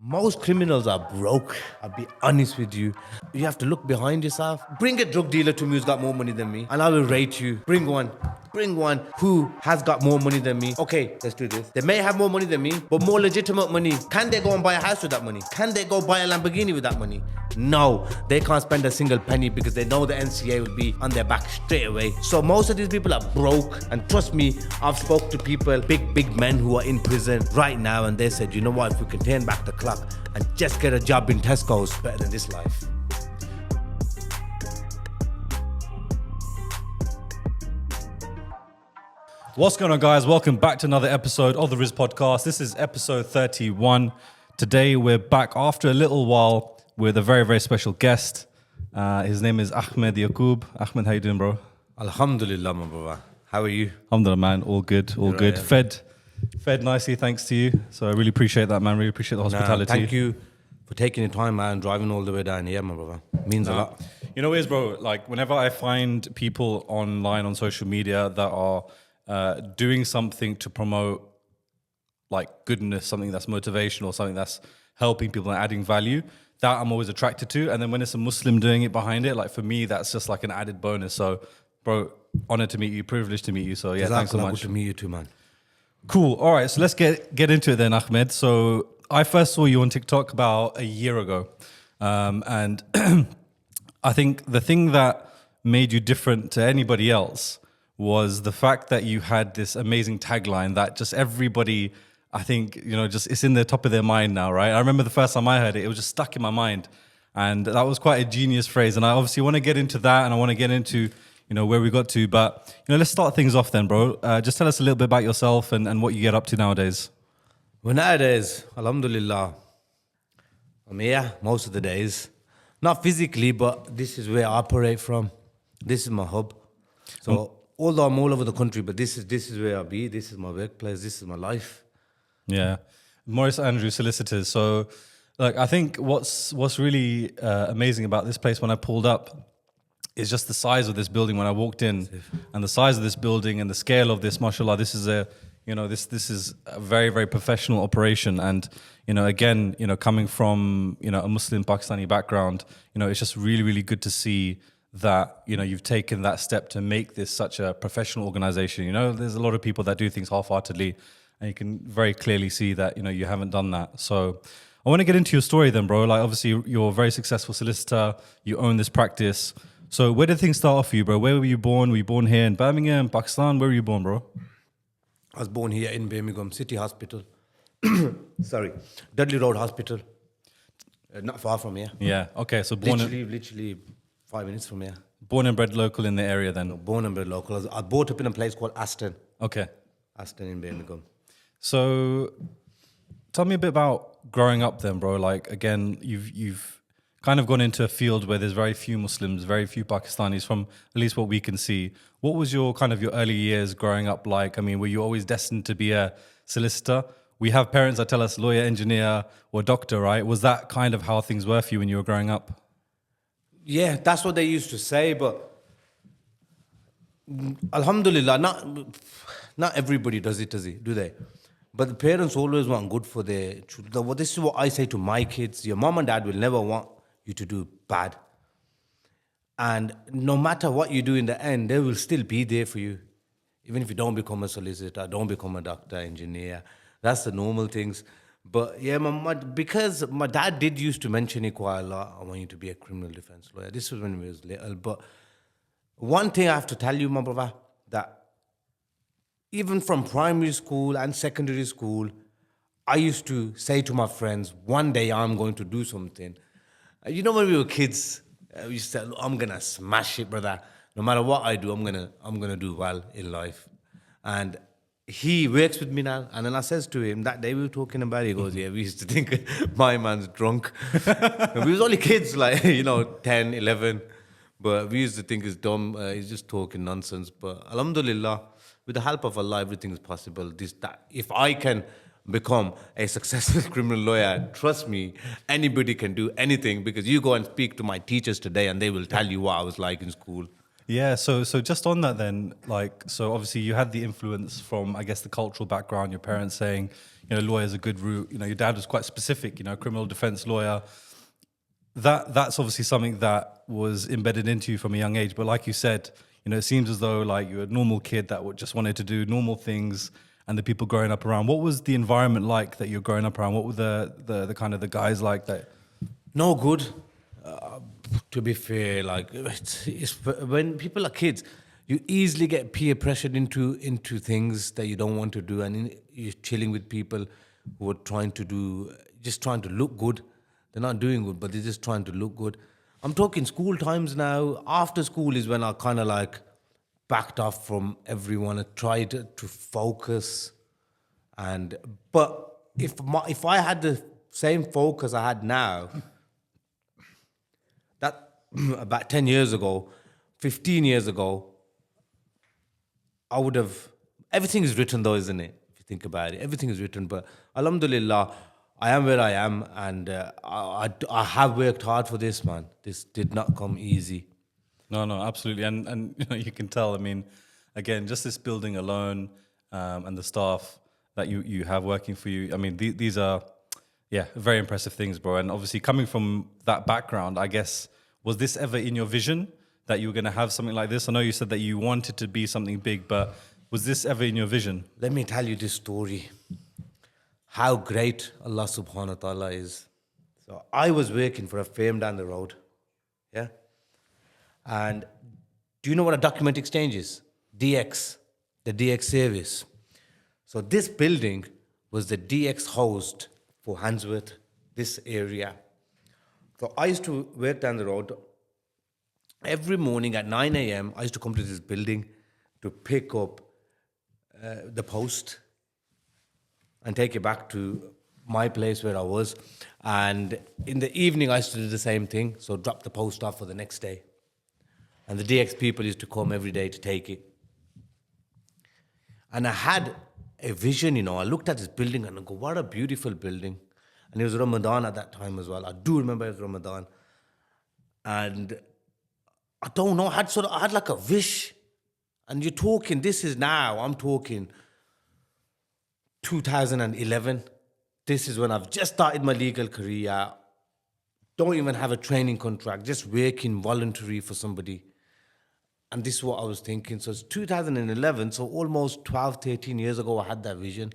Most criminals are broke. I'll be honest with you. You have to look behind yourself. Bring a drug dealer to me who's got more money than me, and I will rate you. Bring one who has got more money than me. Okay, let's do this. They may have more money than me, but more legitimate money. Can they go and buy a house with that money? Can they go buy a Lamborghini with that money? No, they can't spend a single penny because they know the NCA will be on their back straight away. So most of these people are broke, and trust me, I've spoke to people, big men who are in prison right now, and they said, you know what, if we can turn back the clock and just get a job in Tesco's, better than this life. What's going on, guys? Welcome back to another episode of the Rizq Podcast. This is episode 31. Today, we're back after a little while with a very, very special guest. His name is Akhmed Yakoob. Ahmed, how you doing, bro? Alhamdulillah, my brother. How are you? Alhamdulillah, man. All good, all good. Right, Fed nicely, thanks to you. So I really appreciate that, man. Really appreciate the hospitality. Thank you for taking the time, man, driving all the way down here, my brother. Means a lot. You know what it is, bro? Like, whenever I find people online on social media that are doing something to promote like goodness, something that's motivational, something that's helping people and adding value, that I'm always attracted to. And then when it's a Muslim doing it behind it, like for me, that's just like an added bonus. So, bro, honored to meet you, privileged to meet you. So yeah, thanks so much. Good to meet you too, man. Cool. All right, so let's get into it then, Ahmed. So I first saw you on TikTok about a year ago. And I think the thing that made you different to anybody else was the fact that you had this amazing tagline that just everybody, I think, you know, just it's in the top of their mind now, right? I remember the first time I heard it, it was just stuck in my mind. And that was quite a genius phrase. And I obviously want to get into that, and I want to get into, you know, where we got to. But, you know, let's start things off then, bro. Just tell us a little bit about yourself and what you get up to nowadays. Well, nowadays, alhamdulillah, I'm here most of the days. Not physically, but this is where I operate from. This is my hub. So, although I'm all over the country, but this is where I be. This is my workplace. This is my life. Yeah, Maurice Andrews Solicitors. So, like, I think what's really amazing about this place when I pulled up is just the size of this building when I walked in, and the size of this building and the scale of this. Mashallah, this is this is a very, very professional operation. And you know, again, you know, coming from a Muslim Pakistani background, you know, it's just really, really good to see that, you know, you've taken that step to make this such a professional organization. You know, there's a lot of people that do things half-heartedly, and you can very clearly see that, you know, you haven't done that. So I want to get into your story then, bro. Like, obviously, you're a very successful solicitor. You own this practice. So where did things start off for you, bro? Where were you born? Were you born here in Birmingham, Pakistan? Where were you born, bro? I was born here in Birmingham City Hospital. Sorry, Dudley Road Hospital. Not far from here. Yeah, okay. So literally 5 minutes from here. Born and bred local in the area then? Born and bred local. I was brought up in a place called Aston. Okay. Aston in Birmingham. So tell me a bit about growing up then, bro. Like, again, you've kind of gone into a field where there's very few Muslims, very few Pakistanis, from at least what we can see. What was your early years growing up like? I mean, were you always destined to be a solicitor? We have parents that tell us lawyer, engineer, or doctor, right? Was that kind of how things were for you when you were growing up? Yeah, that's what they used to say, but alhamdulillah, not everybody does it, do they? But the parents always want good for their children. This is what I say to my kids. Your mom and dad will never want you to do bad. And no matter what you do in the end, they will still be there for you. Even if you don't become a solicitor, don't become a doctor, engineer. That's the normal things. But yeah, because my dad did used to mention it quite a lot. I want you to be a criminal defense lawyer. This was when we was little. But one thing I have to tell you, my brother, that even from primary school and secondary school, I used to say to my friends, one day I'm going to do something. You know, when we were kids, we used to say, I'm gonna smash it, brother. No matter what I do, I'm gonna do well in life. And he works with me now, and then I says to him, that day we were talking about it, he goes, yeah, we used to think my man's drunk. We was only kids, like, 10, 11, but we used to think he's dumb, he's just talking nonsense. But alhamdulillah, with the help of Allah, everything is possible. If I can become a successful criminal lawyer, trust me, anybody can do anything, because you go and speak to my teachers today and they will tell you what I was like in school. Yeah, so just on that then, like, so obviously you had the influence from, I guess, the cultural background, your parents saying, lawyer is a good route. Your dad was quite specific, criminal defense lawyer. That's obviously something that was embedded into you from a young age. But like you said, it seems as though like you're a normal kid that just wanted to do normal things, and the people growing up around. What was the environment like that you're growing up around? What were the kind of the guys like that? No good. To be fair, like it's when people are kids, you easily get peer pressured into things that you don't want to do, and you're chilling with people who are just trying to look good. They're not doing good, but they're just trying to look good. I'm talking school times now. After school is when I kind of like backed off from everyone. I tried to focus, but if I had the same focus I had now, that about 10 years ago, 15 years ago, I would have. Everything is written, though, isn't it? If you think about it, everything is written. But Alhamdulillah, I am where I am, and I have worked hard for this, man. This did not come easy. No, absolutely, and you can tell. I mean, again, just this building alone, and the staff that you have working for you. I mean, these are, very impressive things, bro. And obviously, coming from that background, I guess, was this ever in your vision that you were going to have something like this? I know you said that you wanted to be something big, but was this ever in your vision? Let me tell you this story. How great Allah subhanahu wa ta'ala is. So I was working for a firm down the road. Yeah. And do you know what a document exchange is? DX, the DX service. So this building was the DX host for Handsworth, this area. So I used to work down the road. Every morning at 9 a.m., I used to come to this building to pick up the post and take it back to my place where I was. And in the evening, I used to do the same thing. So drop the post off for the next day. And the DX people used to come every day to take it. And I had a vision, I looked at this building and I go, what a beautiful building. And it was Ramadan at that time as well. I do remember it was Ramadan. And I don't know, I had like a wish. And you're talking, I'm talking 2011. This is when I've just started my legal career. Don't even have a training contract, just working voluntary for somebody. And this is what I was thinking. So it's 2011, so almost 12, 13 years ago, I had that vision.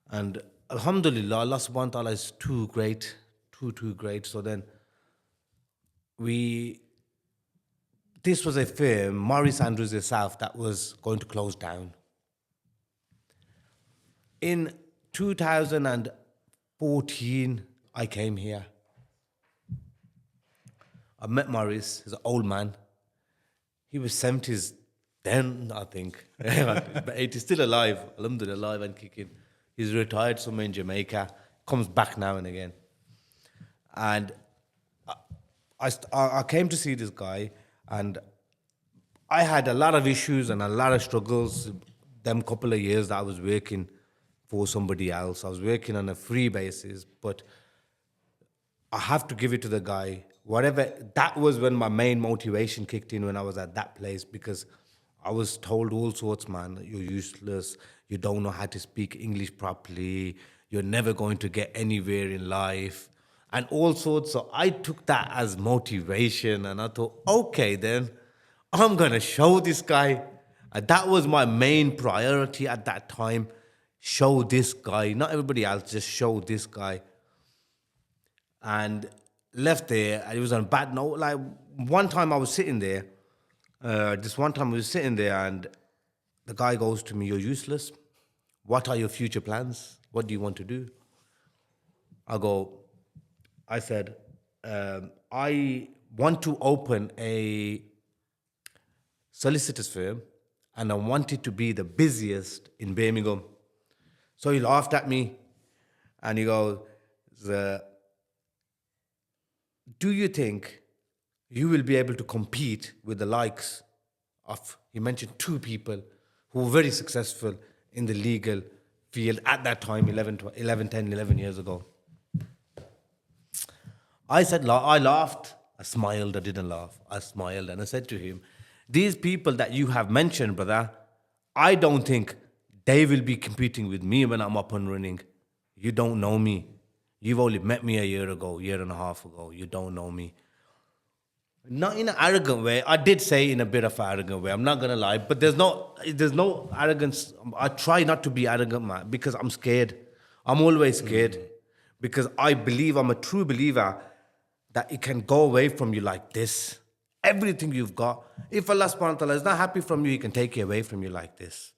And alhamdulillah, Allah subhanahu wa ta'ala is too great, too great. So then this was a firm, Maurice Andrews itself, that was going to close down. In 2014, I came here. I met Maurice, he's an old man. He was 70s then, I think. But he's still alive, alhamdulillah, alive and kicking. He's retired somewhere in Jamaica, comes back now and again. And I came to see this guy, and I had a lot of issues and a lot of struggles them couple of years that I was working for somebody else. I was working on a free basis, but I have to give it to the guy. That was when my main motivation kicked in when I was at that place, because I was told all sorts, man, you're useless, you don't know how to speak English properly, you're never going to get anywhere in life, and all sorts. So I took that as motivation, and I thought, okay, then I'm going to show this guy. And that was my main priority at that time. Show this guy, not everybody else, just show this guy. And left there, and it was on a bad note. Like, one time I was sitting there, and the guy goes to me, you're useless. What are your future plans? What do you want to do? I said, I want to open a solicitor's firm, and I want it to be the busiest in Birmingham. So he laughed at me, and he goes, do you think you will be able to compete with the likes of, he mentioned two people who were very successful in the legal field at that time, 11 years ago. I said, I laughed. I smiled. I didn't laugh. I smiled, and I said to him, These people that you have mentioned, brother, I don't think they will be competing with me when I'm up and running. You don't know me. You've only met me a year ago, year and a half ago. You don't know me. Not in an arrogant way. I did say in a bit of an arrogant way. I'm not gonna lie, but there's no arrogance. I try not to be arrogant, man, because I'm scared. I'm always scared because I believe I'm a true believer that it can go away from you like this. Everything you've got. If Allah subhanahu wa ta'ala is not happy from you, He can take it away from you like this.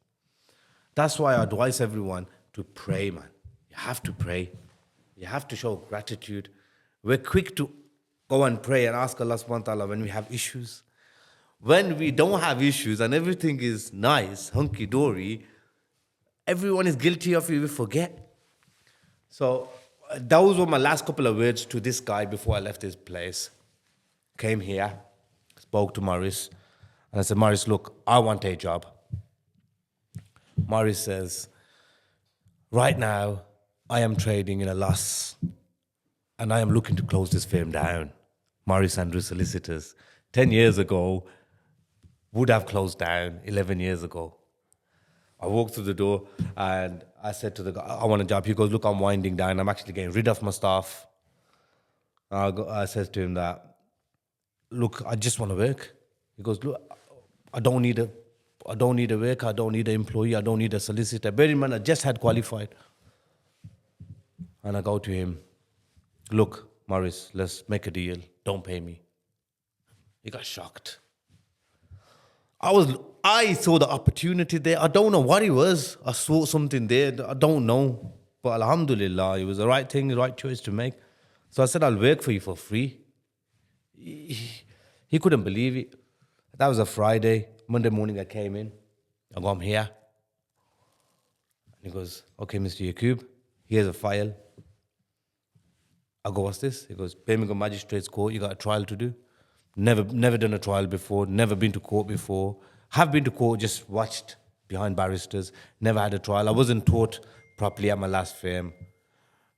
That's why I advise everyone to pray, man. You have to pray. You have to show gratitude. We're quick to go and pray and ask Allah subhanahu wa ta'ala when we have issues. When we don't have issues and everything is nice, hunky-dory, everyone is guilty of it, we forget. So those were my last couple of words to this guy before I left this place. Came here, spoke to Maurice, and I said, Maurice, look, I want a job. Maurice says, right now, I am trading in a loss, and I am looking to close this firm down. Maurice Andrews Solicitors, 10 years ago, would have closed down 11 years ago. I walked through the door and I said to the guy, I want a job. He goes, look, I'm winding down. I'm actually getting rid of my staff. I said to him that, look, I just want to work. He goes, look, I don't need a worker. I don't need an employee. I don't need a solicitor. Bear in mind, I just had qualified. And I go to him, look, Maurice, let's make a deal. Don't pay me. He got shocked. I saw the opportunity there. I don't know what it was. I saw something there. I don't know. But alhamdulillah, it was the right thing, the right choice to make. So I said, I'll work for you for free. He couldn't believe it. That was a Friday. Monday morning I came in. I go, I'm here. And he goes, okay, Mr. Yakoob, here's a file. I go, what's this? He goes, Birmingham Magistrates Court, you got a trial to do. Never done a trial before, never been to court before. Have been to court, just watched behind barristers. Never had a trial. I wasn't taught properly at my last firm.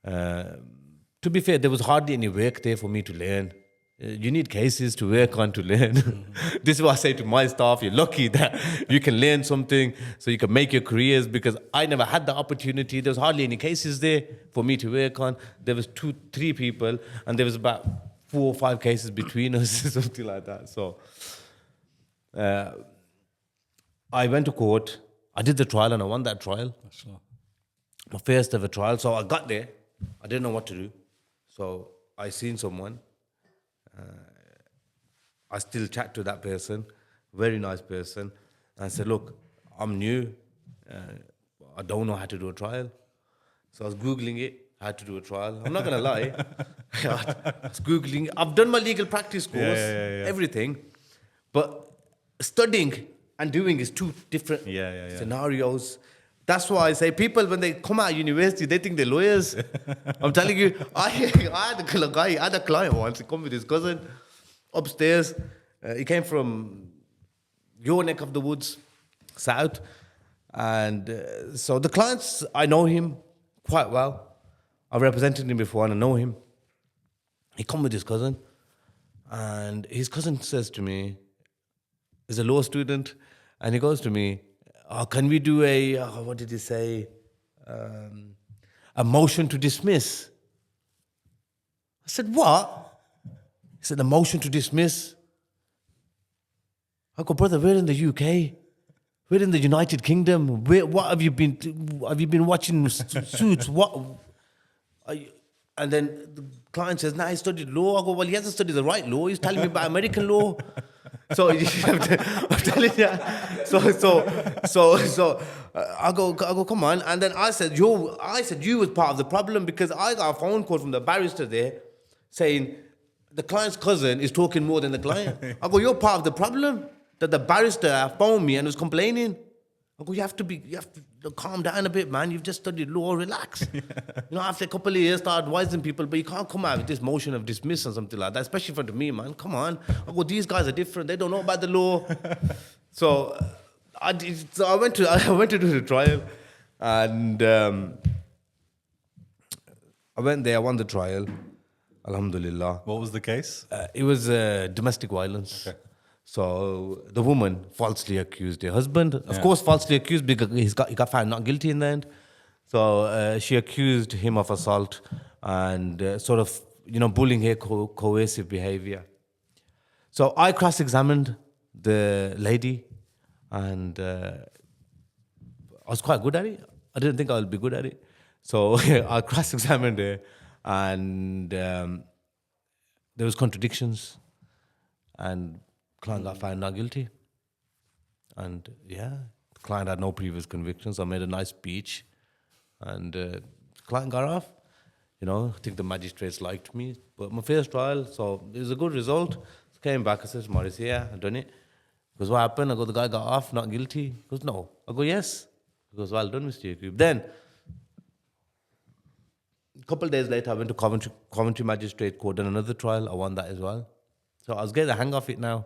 To be fair, there was hardly any work there for me to learn. You need cases to work on to learn. This is what I say to my staff. You're lucky that you can learn something so you can make your careers, because I never had the opportunity. There was hardly any cases there for me to work on. There was 2-3 people and there was about 4 or 5 cases between us, something like that. So I went to court. I did the trial and I won that trial. Sure. My first ever trial. So I got there. I didn't know what to do. So I seen someone. I still chat to that person, very nice person. And I said, look, I'm new. I don't know how to do a trial. So I was Googling it, how to do a trial. I'm not going to lie. I was Googling. I've done my legal practice course, everything. But studying and doing is 2 different scenarios. That's why I say people, when they come out of university, they think they're lawyers. I'm telling you, I had a client once. He come with his cousin upstairs. He came from your neck of the woods, south. And so the clients, I know him quite well. I've represented him before and I know him. He come with his cousin. And his cousin says to me, he's a law student. And he goes to me, can we do what did he say? A motion to dismiss. I said, what? He said, a motion to dismiss. I go, brother, we're in the UK. We're in the United Kingdom. What have you been watching Suits? What? And then the client says, he studied law. I go, well, he hasn't studied the right law. He's telling me about American law. So I'm telling you. So I go, come on. And then I said, you was part of the problem, because I got a phone call from the barrister there saying the client's cousin is talking more than the client. I go, you're part of the problem, that the barrister phoned me and was complaining. I go, you have to calm down a bit, man. You've just studied law, relax. After a couple of years, start advising people, but you can't come out with this motion of dismiss or something like that, especially in front of me, man. Come on. I go, these guys are different. They don't know about the law. So I went to do the trial, and I went there. I won the trial, alhamdulillah. What was the case? It was domestic violence. Okay. So the woman falsely accused her husband. Of course, falsely accused because he got found not guilty in the end. So she accused him of assault and sort of, bullying her, coercive behavior. So I cross-examined the lady, and I was quite good at it. I didn't think I would be good at it. So I cross-examined her, and there was contradictions, and client got found not guilty. And the client had no previous convictions. I made a nice speech, and the client got off. I think the magistrates liked me. But my first trial, so it was a good result. Came back, I said, Maurice, I've done it. He goes, what happened? I go, the guy got off, not guilty. He goes, no. I go, yes. He goes, well done, Mr. Yakoob. Then, a couple of days later, I went to Coventry Magistrate Court, done another trial. I won that as well. So I was getting the hang of it now.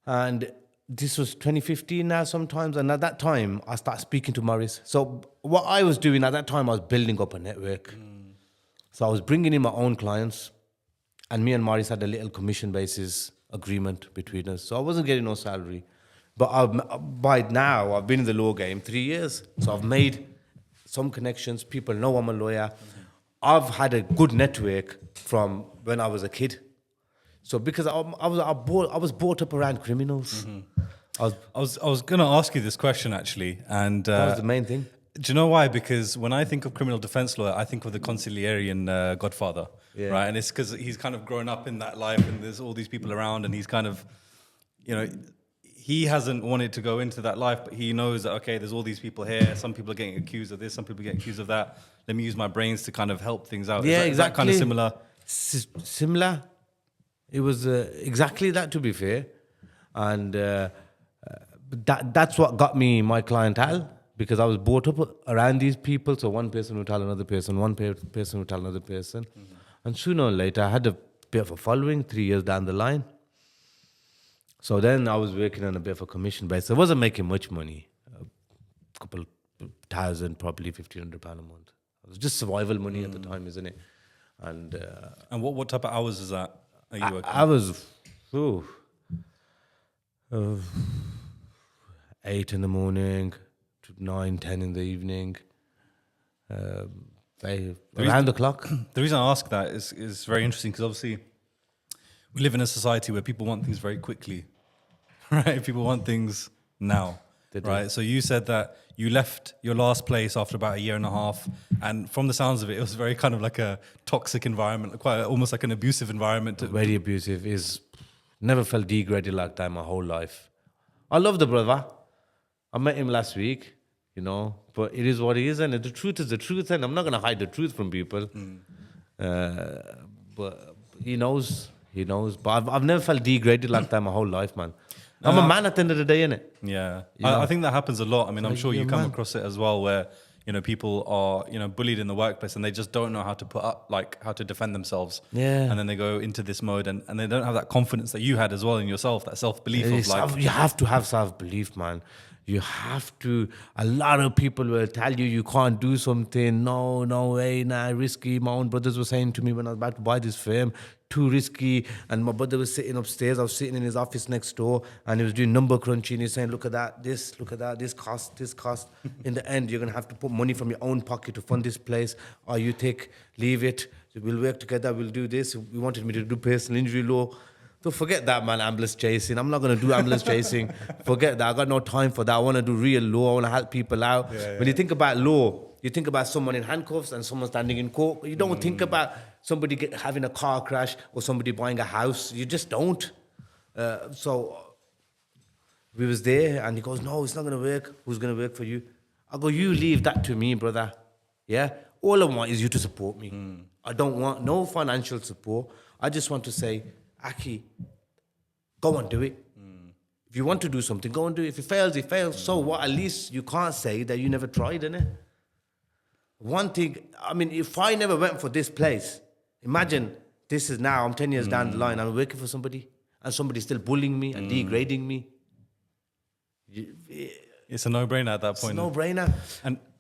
And this was 2015 now sometimes. And at that time, I started speaking to Maurice. So what I was doing at that time, I was building up a network. So I was bringing in my own clients. And me and Maurice had a little commission basis agreement between us. So I wasn't getting no salary. But by now, I've been in the law game 3 years. So I've made some connections. People know I'm a lawyer. I've had a good network from when I was a kid. So because I was brought up around criminals. I was going to ask you this question actually, and That was the main thing. Do you know why? Because when I think of criminal defense lawyer, I think of the consigliere Godfather, right? And it's because he's kind of grown up in that life, and there's all these people around, and he's kind of, he hasn't wanted to go into that life, but he knows that, okay, there's all these people here. Some people are getting accused of this, some people are getting accused of that. Let me use my brains to kind of help things out. Yeah, is that kind of similar? Similar. It was exactly that, to be fair. And that's what got me my clientele, because I was brought up around these people. So one person would tell another person, one person would tell another person. And sooner or later, I had a bit of a following 3 years down the line. So then I was working on a bit of a commission base. I wasn't making much money, a couple thousand, probably £1,500 a month. It was just survival money at the time, isn't it? And what type of hours is that? Are you working? I was 8 in the morning to 9, 10 in the evening, around the clock. The reason I ask that is very interesting, because obviously we live in a society where people want things very quickly, right? People want things now, right? So you said that you left your last place after about a year and a half, and from the sounds of it, it was very kind of like a toxic environment, quite almost like an abusive environment. Very abusive. Never felt degraded like that my whole life. I love the brother. I met him last week, but it is what it is, and the truth is the truth, and I'm not going to hide the truth from people. But he knows. But I've never felt degraded like that my whole life, man. I'm a man at the end of the day, innit? Yeah. I think that happens a lot. I mean, I'm sure you come across it as well, where, people are, bullied in the workplace, and they just don't know how to put up, how to defend themselves. Yeah. And then they go into this mode, and they don't have that confidence that you had as well in yourself, that self-belief of You have to have self-belief, man. You have to. A lot of people will tell you can't do something. No way, risky. My own brothers were saying to me when I was about to buy this firm, too risky. And my brother was sitting upstairs. I was sitting in his office next door, and he was doing number crunching. He's saying, look at that, look at that, this cost. In the end, you're going to have to put money from your own pocket to fund this place, or you leave it. We'll work together, we'll do this. We wanted me to do personal injury law. So forget that, man, ambulance chasing. I'm not going to do ambulance chasing. Forget that. I got no time for that. I want to do real law. I want to help people out. When you think about law, you think about someone in handcuffs and someone standing in court. You don't think about somebody having a car crash or somebody buying a house. You just don't. So we was there, and he goes, no, it's not going to work. Who's going to work for you? I go, you leave that to me, brother. Yeah? All I want is you to support me. I don't want no financial support. I just want to say, Aki, go and do it. If you want to do something, go and do it. If it fails, it fails. So what? At least you can't say that you never tried, innit? One thing, I mean, if I never went for this place, imagine this is now, I'm 10 years down the line, I'm working for somebody, and somebody's still bullying me and degrading me. It's a no-brainer at that point. It's a no-brainer.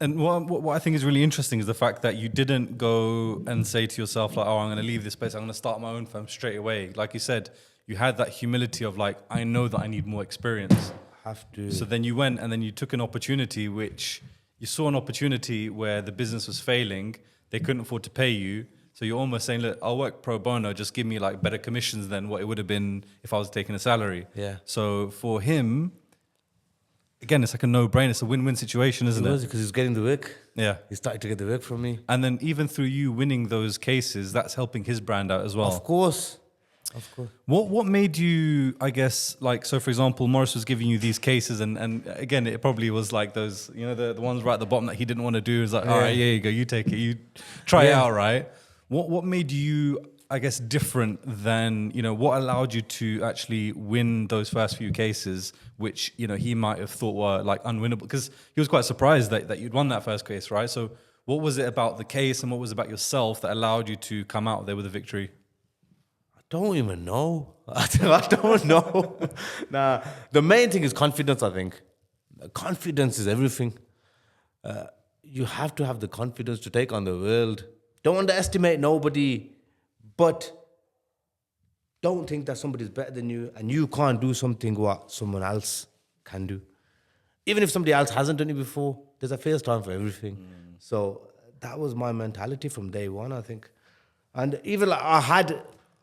And what I think is really interesting is the fact that you didn't go and say to yourself, I'm going to leave this place, I'm going to start my own firm straight away. Like you said, you had that humility of like, I know that I need more experience. Have to. So then you went and then you took an opportunity, which you saw an opportunity where the business was failing. They couldn't afford to pay you. So you're almost saying, look, I'll work pro bono, just give me like better commissions than what it would have been if I was taking a salary. Yeah. So for him, again, it's like a no-brainer. It's a win-win situation, isn't it? Because he's getting the work. Yeah. He started to get the work from me. And then even through you winning those cases, that's helping his brand out as well. Of course. Of course. What made you, I guess, like, so for example, Maurice was giving you these cases and again, it probably was like those, you know, the ones right at the bottom that he didn't want to do. It's like, all right, here you go, you take it, you try it out, right? What made you, I guess, different than, you know, what allowed you to actually win those first few cases, which, you know, he might have thought were like unwinnable? Because he was quite surprised that you'd won that first case, right? So what was it about the case and what was it about yourself that allowed you to come out there with a victory? Don't even know. I don't know. Nah, the main thing is confidence, I think. Confidence is everything. You have to have the confidence to take on the world. Don't underestimate nobody, but don't think that somebody's better than you and you can't do something what someone else can do. Even if somebody else hasn't done it before, there's a first time for everything. So that was my mentality from day one, I think. And even like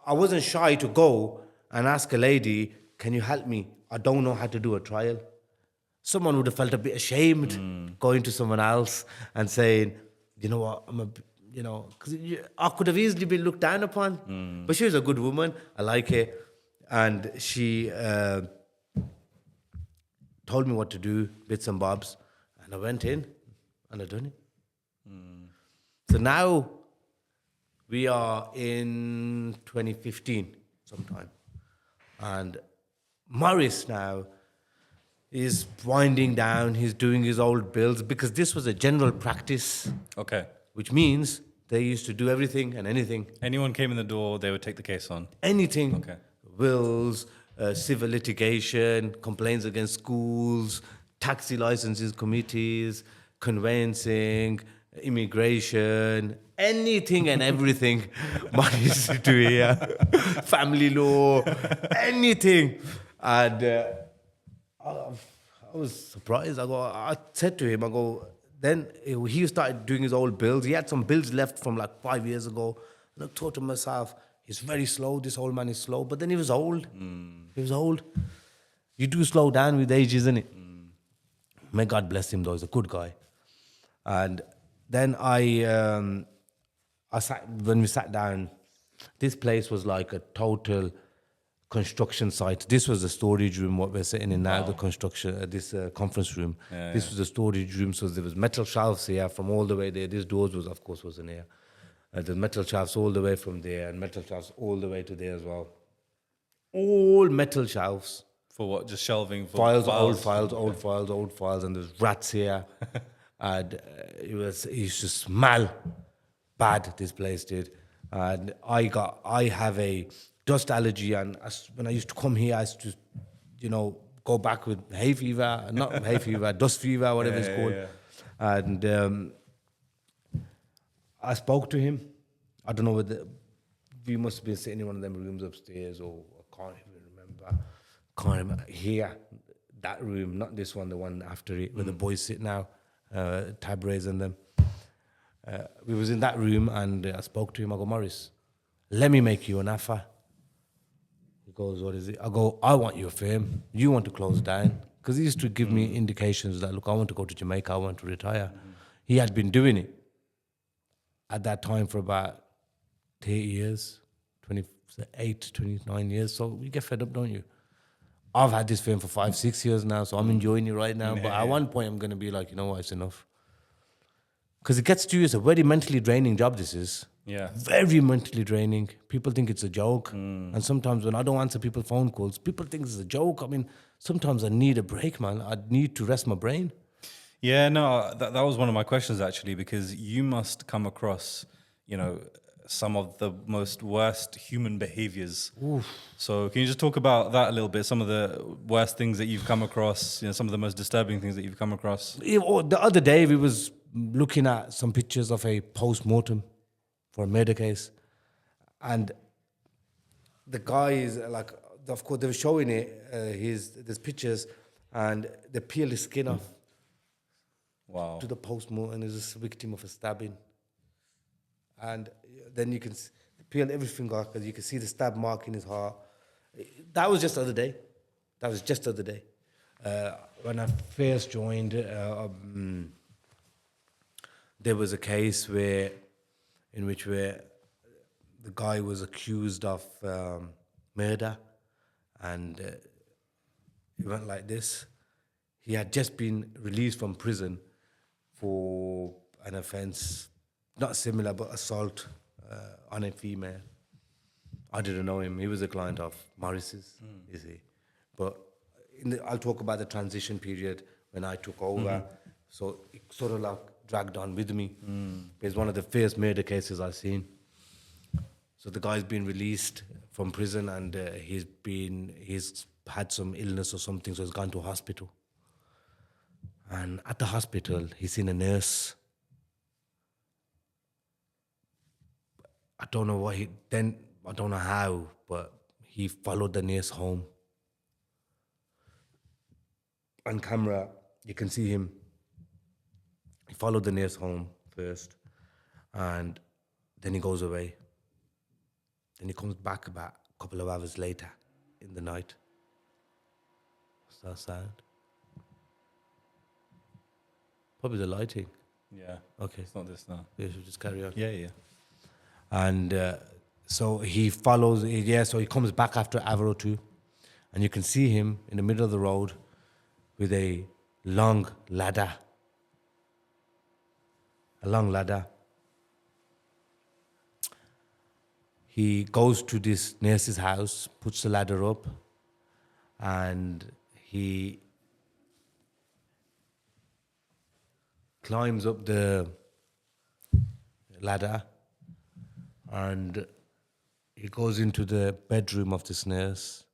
I wasn't shy to go and ask a lady, can you help me? I don't know how to do a trial. Someone would have felt a bit ashamed going to someone else and saying, you know what, because I could have easily been looked down upon. But she was a good woman. I like her. And she told me what to do, bits and bobs. And I went in and I done it. So now we are in 2015 sometime. And Maurice now is winding down. He's doing his old bills because this was a general practice. Okay. Which means they used to do everything and anything. Anyone came in the door, they would take the case on. Anything. Okay. Wills, civil litigation, complaints against schools, taxi licenses committees, conveyancing, immigration, anything and everything. Money used to do here. Family law, anything. And I was surprised. I said to him, then he started doing his old bills. He had some bills left from like 5 years ago. And I thought to myself, he's very slow. This old man is slow. But then he was old. He was old. You do slow down with age, isn't it? May God bless him, though. He's a good guy. And then when we sat down, this place was like a total construction site. This was the storage room, what we're sitting in now, the construction, this conference room. This was the storage room, so there was metal shelves here from all the way there. This doors was, of course, wasn't here. The metal shelves all the way from there, and metal shelves all the way to there as well. All metal shelves. For what? Just shelving? For files, old files, and there's rats here. And it used to smell bad, this place did. And I have a dust allergy, and when I used to come here, I used to, go back with hay fever, not hay fever, dust fever, whatever it's called. Yeah. And I spoke to him. I don't know whether we must have been sitting in one of them rooms upstairs, or I can't even remember. Here, that room, not this one, the one after it, where the boys sit now, tab and them. We was in that room, and I spoke to him. I go, Maurice, let me make you an offer. He goes, what is it? I go, I want your firm. You want to close down? Because he used to give me indications that, look, I want to go to Jamaica. I want to retire. He had been doing it at that time for about 30 years, 28, 29 years. So you get fed up, don't you? I've had this firm for 5-6 years now, so I'm enjoying it right now. But at one point, I'm going to be like, you know what, it's enough. Because it gets to you, it's a very mentally draining job, this is. Yeah. Very mentally draining. People think it's a joke. And sometimes when I don't answer people's phone calls, people think it's a joke. I mean, sometimes I need a break, man. I need to rest my brain. Yeah, no, that was one of my questions, actually, because you must come across, some of the most worst human behaviors. Oof. So can you just talk about that a little bit? Some of the worst things that you've come across, some of the most disturbing things that you've come across? The other day, we was looking at some pictures of a post-mortem for a murder case. And the guys, like, of course, they were showing it. There's pictures, and they peeled his skin off Wow. to the post-mortem, and he was a victim of a stabbing. And then you can peel everything off because you can see the stab mark in his heart. That was just the other day. When I first joined, there was a case in which the guy was accused of murder, and it went like this. He had just been released from prison for an offence, not similar, but assault on a female. I didn't know him. He was a client of Maurice's, you see. But I'll talk about the transition period when I took over. So it sort of like dragged on with me. It's one of the first murder cases I've seen. So the guy's been released from prison, and he's had some illness or something, so he's gone to hospital. And at the hospital, he's seen a nurse. I don't know I don't know how, but he followed the nurse home. On camera, you can see him. He followed the nurse home first, and then he goes away. Then he comes back about a couple of hours later in the night. What's that sound? Probably the lighting. Yeah. Okay. It's not this now. Yeah, should just carry on. Yeah. And so he follows, so he comes back after an hour or two, and you can see him in the middle of the road with a long ladder. He goes to this nurse's house, puts the ladder up, and he climbs up the ladder, and he goes into the bedroom of this nurse.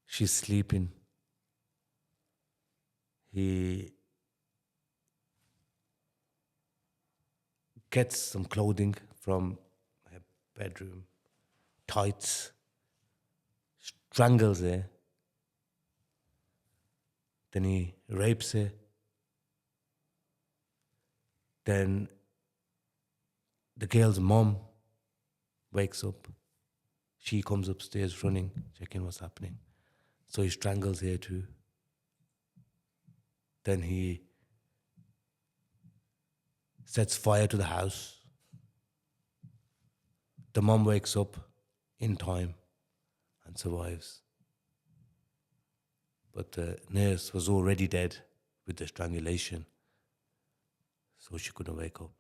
She's sleeping. He gets some clothing from her bedroom, tights, strangles her. Then he rapes her. Then the girl's mom wakes up. She comes upstairs running, checking what's happening. So he strangles her too. Then he sets fire to the house. The mom wakes up in time and survives. But the nurse was already dead with the strangulation, so she couldn't wake up.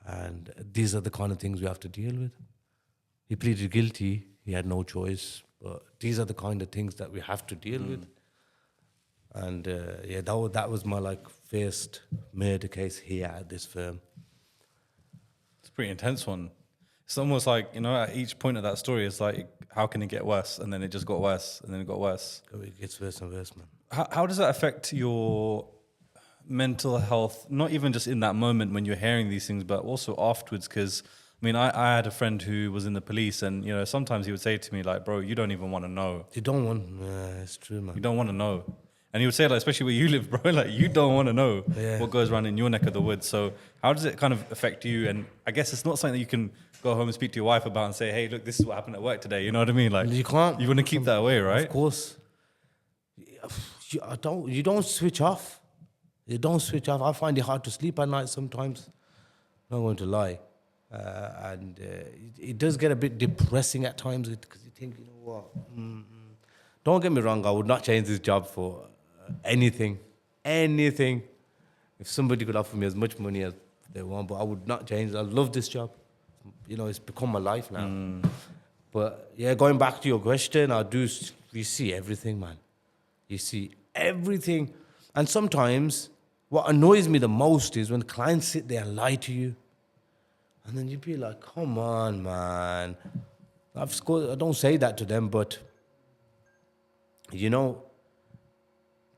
And these are the kind of things we have to deal with. He pleaded guilty. He had no choice. But these are the kind of things that we have to deal with. And that was my first murder case here at this firm. It's a pretty intense one. It's almost like, at each point of that story, it's like, how can it get worse? And then it just got worse, and then it got worse. It gets worse and worse, man. How does that affect your mental health, not even just in that moment when you're hearing these things, but also afterwards? Because I had a friend who was in the police, and sometimes he would say to me like, bro, you don't even want to know. You don't want. It's true, man. You don't want to know. And he would say, especially where you live, bro, you don't want to know what goes around in your neck of the woods. So how does it kind of affect you? And I guess it's not something that you can go home and speak to your wife about and say, hey, look, this is what happened at work today. You know what I mean? You can't. You want to keep that away, right? Of course. You don't switch off. You don't switch off. I find it hard to sleep at night sometimes. I'm not going to lie. And it does get a bit depressing at times because you think, you know what? Don't get me wrong, I would not change this job for anything. If somebody could offer me as much money as they want, but I would not change it. I love this job. It's become my life now. But yeah, going back to your question, you see everything, man. You see everything. And sometimes what annoys me the most is when clients sit there and lie to you. And then you'd be like, come on, man. I don't say that to them, but,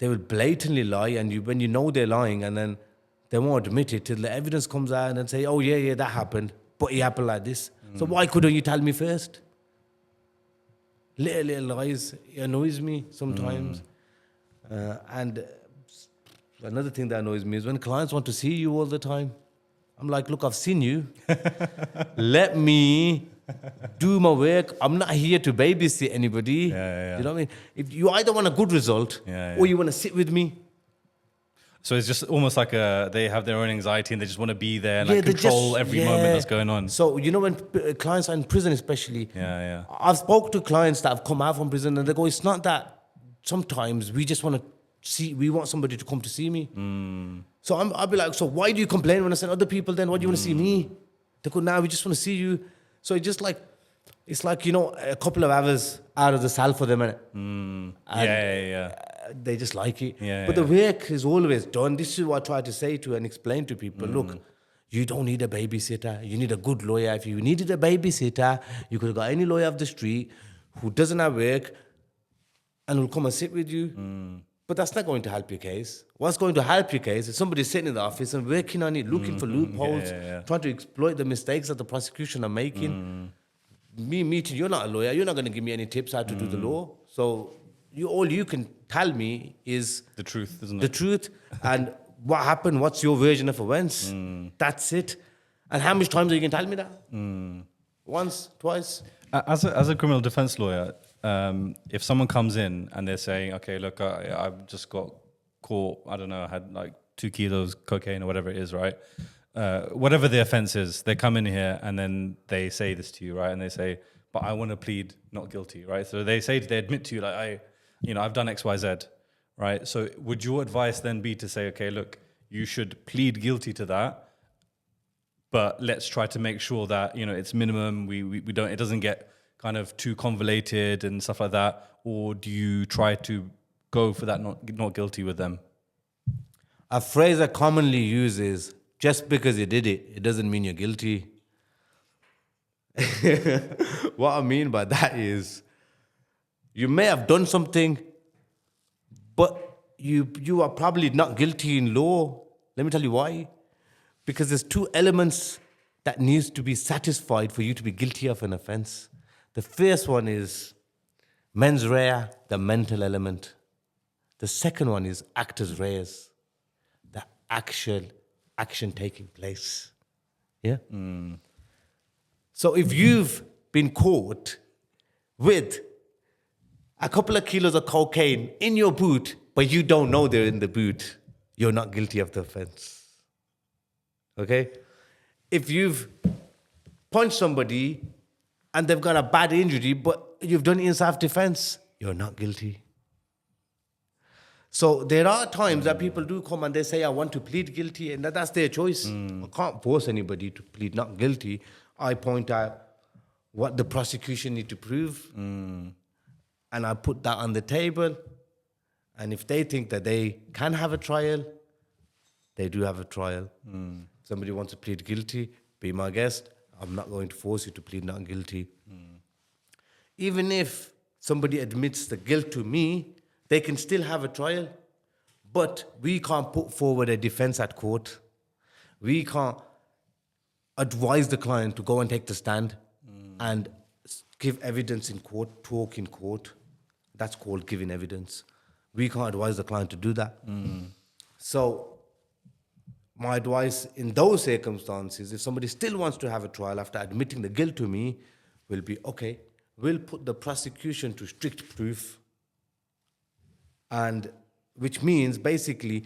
they will blatantly lie, and when they're lying, and then they won't admit it till the evidence comes out and then say, oh, yeah, that happened, but it happened like this. So why couldn't you tell me first? Little lies, it annoys me sometimes. And another thing that annoys me is when clients want to see you all the time. I'm like, look, I've seen you. Let me do my work. I'm not here to babysit anybody. Yeah. You know what I mean? If you either want a good result or you want to sit with me. So it's just almost like they have their own anxiety and they just want to be there and like control every moment that's going on. So, you know, when clients are in prison especially, I've spoke to clients that have come out from prison and they go, it's not that sometimes we just want to see, we want somebody to come to see me. So I'll be like, so why do you complain when I send other people then? Why do you want to see me? They go, nah, we just want to see you. So it's just like, it's like, you know, a couple of hours out of the cell for them. They just like it. But the work is always done. This is what I try to say to and explain to people. Look, you don't need a babysitter. You need a good lawyer. If you needed a babysitter, you could have got any lawyer off the street who doesn't have work and will come and sit with you. But that's not going to help your case. What's going to help your case is somebody sitting in the office and working on it, looking for loopholes, trying to exploit the mistakes that the prosecution are making. Me meeting, you're not a lawyer. You're not going to give me any tips how to do the law. So all you can tell me is the truth, isn't it? The truth and what happened. What's your version of events? That's it. And how much times are you going to tell me that? Once, twice. As a criminal defense lawyer, if someone comes in and they're saying, okay, look, I've just got caught, I don't know, I had like 2 kilos cocaine or whatever it is, right? Whatever the offense is, they come in here and then they say this to you, right? And they say, but I want to plead not guilty, right? So they admit to you, like, I've done X, Y, Z, right? So would your advice then be to say, okay, look, you should plead guilty to that, but let's try to make sure that, it's minimum, we don't, it doesn't get kind of too convoluted and stuff like that? Or do you try to go for that not guilty with them? A phrase I commonly use is, just because you did it, it doesn't mean you're guilty. What I mean by that is, you may have done something, but you are probably not guilty in law. Let me tell you why. Because there's 2 elements that needs to be satisfied for you to be guilty of an offense. The first one is mens rea, the mental element. The second one is actus reus, the action taking place. Yeah? So if you've been caught with a couple of kilos of cocaine in your boot, but you don't know they're in the boot, you're not guilty of the offense. Okay? If you've punched somebody and they've got a bad injury, but you've done it in self-defense, you're not guilty. So there are times that people do come and they say, I want to plead guilty, and that's their choice. I can't force anybody to plead not guilty. I point out what the prosecution need to prove, and I put that on the table. And if they think that they can have a trial, they do have a trial. Somebody wants to plead guilty, be my guest. I'm not going to force you to plead not guilty. Even if somebody admits the guilt to me, they can still have a trial. But we can't put forward a defense at court. We can't advise the client to go and take the stand and give evidence in court, talk in court. That's called giving evidence. We can't advise the client to do that. So my advice in those circumstances, if somebody still wants to have a trial after admitting the guilt to me, will be, okay, we'll put the prosecution to strict proof. And which means basically,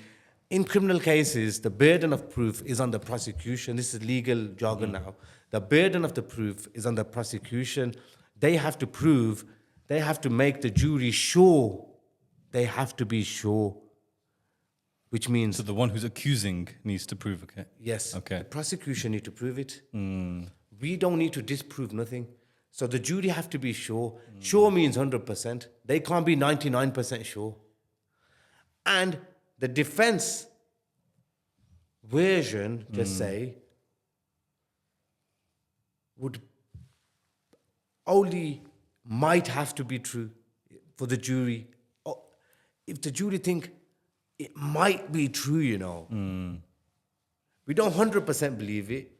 in criminal cases, the burden of proof is on the prosecution. This is legal jargon now. The burden of the proof is on the prosecution. They have to prove, they have to make the jury sure. They have to be sure. Which means... So the one who's accusing needs to prove, okay? Yes. Okay. The prosecution need to prove it. We don't need to disprove nothing. So the jury have to be sure. Sure means 100%. They can't be 99% sure. And the defense version, just say, would only might have to be true for the jury. If the jury think it might be true, we don't 100% believe it,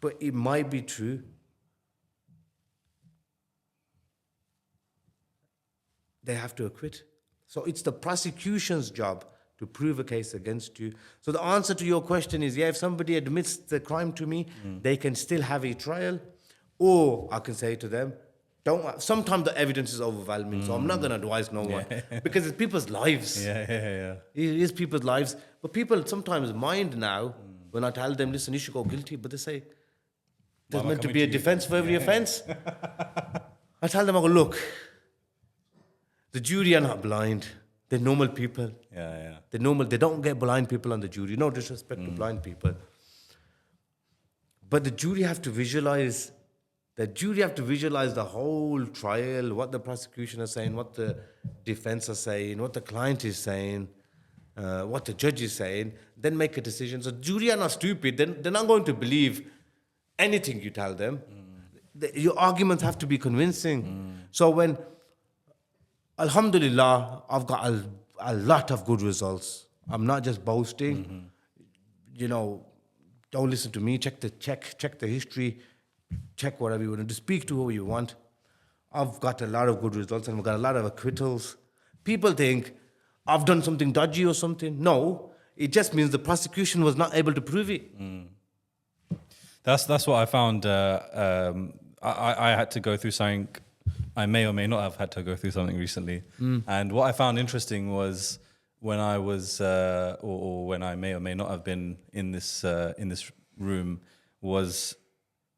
but it might be true. they have to acquit. So it's the prosecution's job to prove a case against you. So the answer to your question is, yeah, if somebody admits the crime to me, they can still have a trial, or I can say to them, don't. Sometimes the evidence is overwhelming, so I'm not going to advise no one because it's people's lives. It is people's lives. But people sometimes mind now when I tell them, listen, you should go guilty, but they say, there's meant to be a defense for every offense. I tell them, I go, look, the jury are not blind. They're normal people. They're normal. They don't get blind people on the jury. No disrespect to blind people. But the jury have to visualize. The jury have to visualize the whole trial, what the prosecution is saying, what the defense is saying, what the client is saying, what the judge is saying, then make a decision. So jury are not stupid. They're not going to believe anything you tell them. Your arguments have to be convincing. So when, alhamdulillah, I've got a lot of good results. I'm not just boasting. You know, don't listen to me. Check the history. Check whatever you want to do. Speak to who you want. I've got a lot of good results and I've got a lot of acquittals. People think I've done something dodgy or something. No, it just means the prosecution was not able to prove it. That's what I found. I had to go through something. I may or may not have had to go through something recently. And what I found interesting was when I was, or when I may or may not have been in this room, was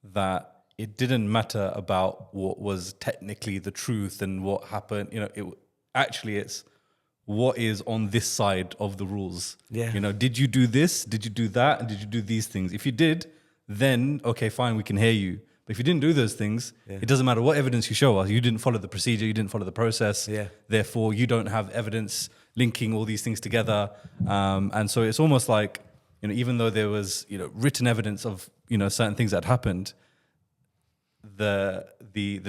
that it didn't matter about what was technically the truth and what happened. You know, it's what is on this side of the rules. You know, did you do this? Did you do that? And did you do these things? If you did, then okay, fine, we can hear you. But if you didn't do those things, it doesn't matter what evidence you show us. You didn't follow the procedure. You didn't follow the process. Therefore, you don't have evidence linking all these things together. And so it's almost like, you know, even though there was, you know, written evidence of, you know, certain things that happened, the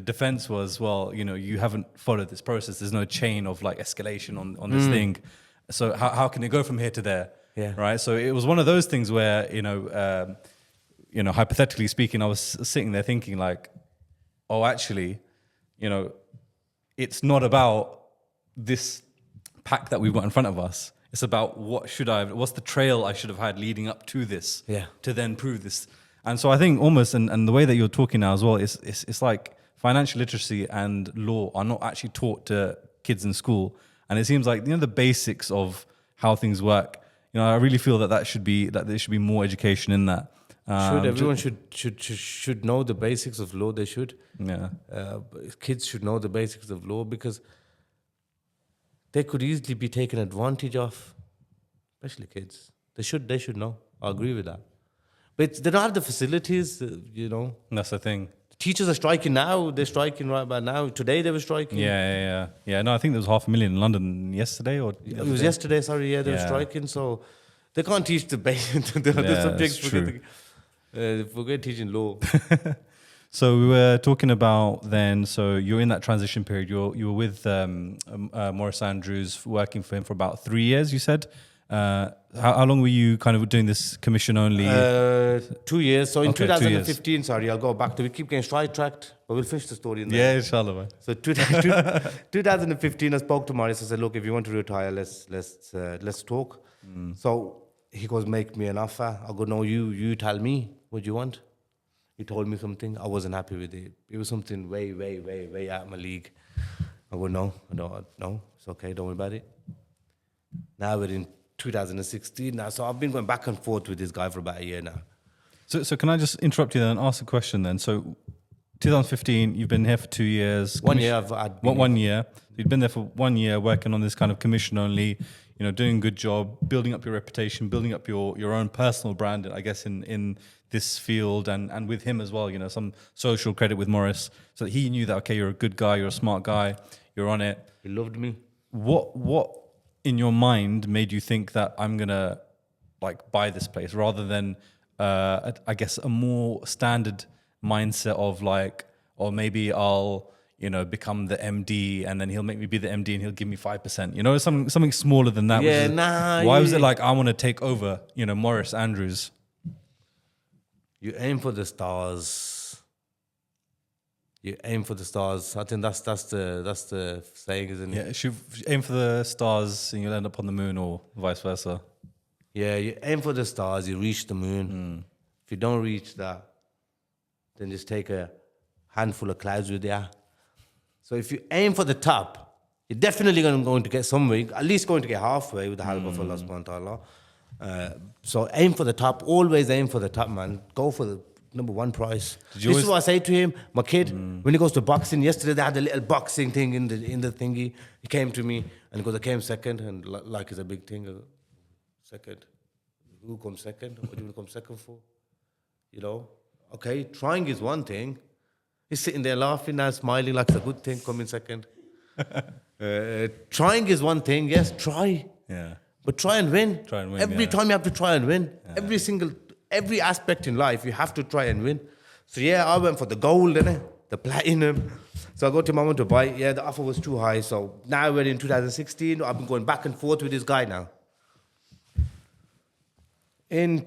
defense was, well, you know, you haven't followed this process. There's no chain of like escalation on this thing. So how can it go from here to there? Right. So it was one of those things where, you know, hypothetically speaking, I was sitting there thinking like, oh, actually, you know, it's not about this pack that we've got in front of us. It's about what's the trail I should have had leading up to this to then prove this. And so I think almost, and the way that you're talking now as well, it's like financial literacy and law are not actually taught to kids in school. And it seems like, you know, the basics of how things work, you know, I really feel that there should be more education in that. Everyone should know the basics of law. They should. Kids should know the basics of law because they could easily be taken advantage of, especially kids. They should know. I agree with that. But they don't have the facilities, you know. That's the thing. Teachers are striking now. They're striking right about now. Today they were striking. Yeah. No, I think there was 500,000 in London yesterday or it was yesterday. Sorry, they were striking. So they can't teach the subjects. Forget teaching law. So we were talking about then. So you're in that transition period. You were with Maurice Andrews, working for him for about 3 years. You said. How long were you kind of doing this commission only? 2 years. So in 2015, sorry, I'll go back to. We keep getting sidetracked, but we'll finish the story. Inshallah. Man. So 2015, I spoke to Maurice. I said, look, if you want to retire, let's talk. So he goes, make me an offer. I go, no, you tell me what you want. He told me something. I wasn't happy with it. It was something way, way, way, way out of my league. I go, no, it's okay. Don't worry about it. Now we're in 2016 now. So I've been going back and forth with this guy for about a year now. So can I just interrupt you then and ask a question then? So 2015, you've been here for 2 years. 1 year I've had. 1 year. You've been there for 1 year working on this kind of commission only, you know, doing a good job, building up your reputation, building up your own personal brand, I guess, in this field and with him as well, you know, some social credit with Maurice. So that he knew that, okay, you're a good guy, you're a smart guy, you're on it. He loved me. What in your mind made you think that I'm going to like buy this place rather than, I guess, a more standard mindset of like, or maybe I'll, you know, become the MD and then he'll make me be the MD and he'll give me 5%, you know, something smaller than that. Why was it like, I want to take over, you know, Maurice Andrews? You aim for the stars. You aim for the stars. I think that's the saying, isn't it? Yeah, should aim for the stars and you'll end up on the moon, or vice versa. Yeah, you aim for the stars, you reach the moon. If you don't reach that, then just take a handful of clouds with you. So if you aim for the top, you're definitely going to get somewhere, at least going to get halfway with the help of Allah subhanahu wa ta'ala. So aim for the top, always aim for the top, man. Go for the number one prize. This is what I say to him, my kid, when he goes to boxing. Yesterday they had a little boxing thing in the thingy. He came to me and he goes, I came second, and like it's a big thing. I go, second? Who comes second? What do you come second for? You know? Okay, trying is one thing. He's sitting there laughing now, smiling like it's a good thing, coming second. Trying is one thing, yes, try. Yeah. But try and win. Try and win, Every yeah. time you have to try and win. Every aspect in life, you have to try and win. So yeah, I went for the gold, innit? The platinum. So I go to Mama to buy it. Yeah, the offer was too high. So now we're in 2016. I've been going back and forth with this guy now. In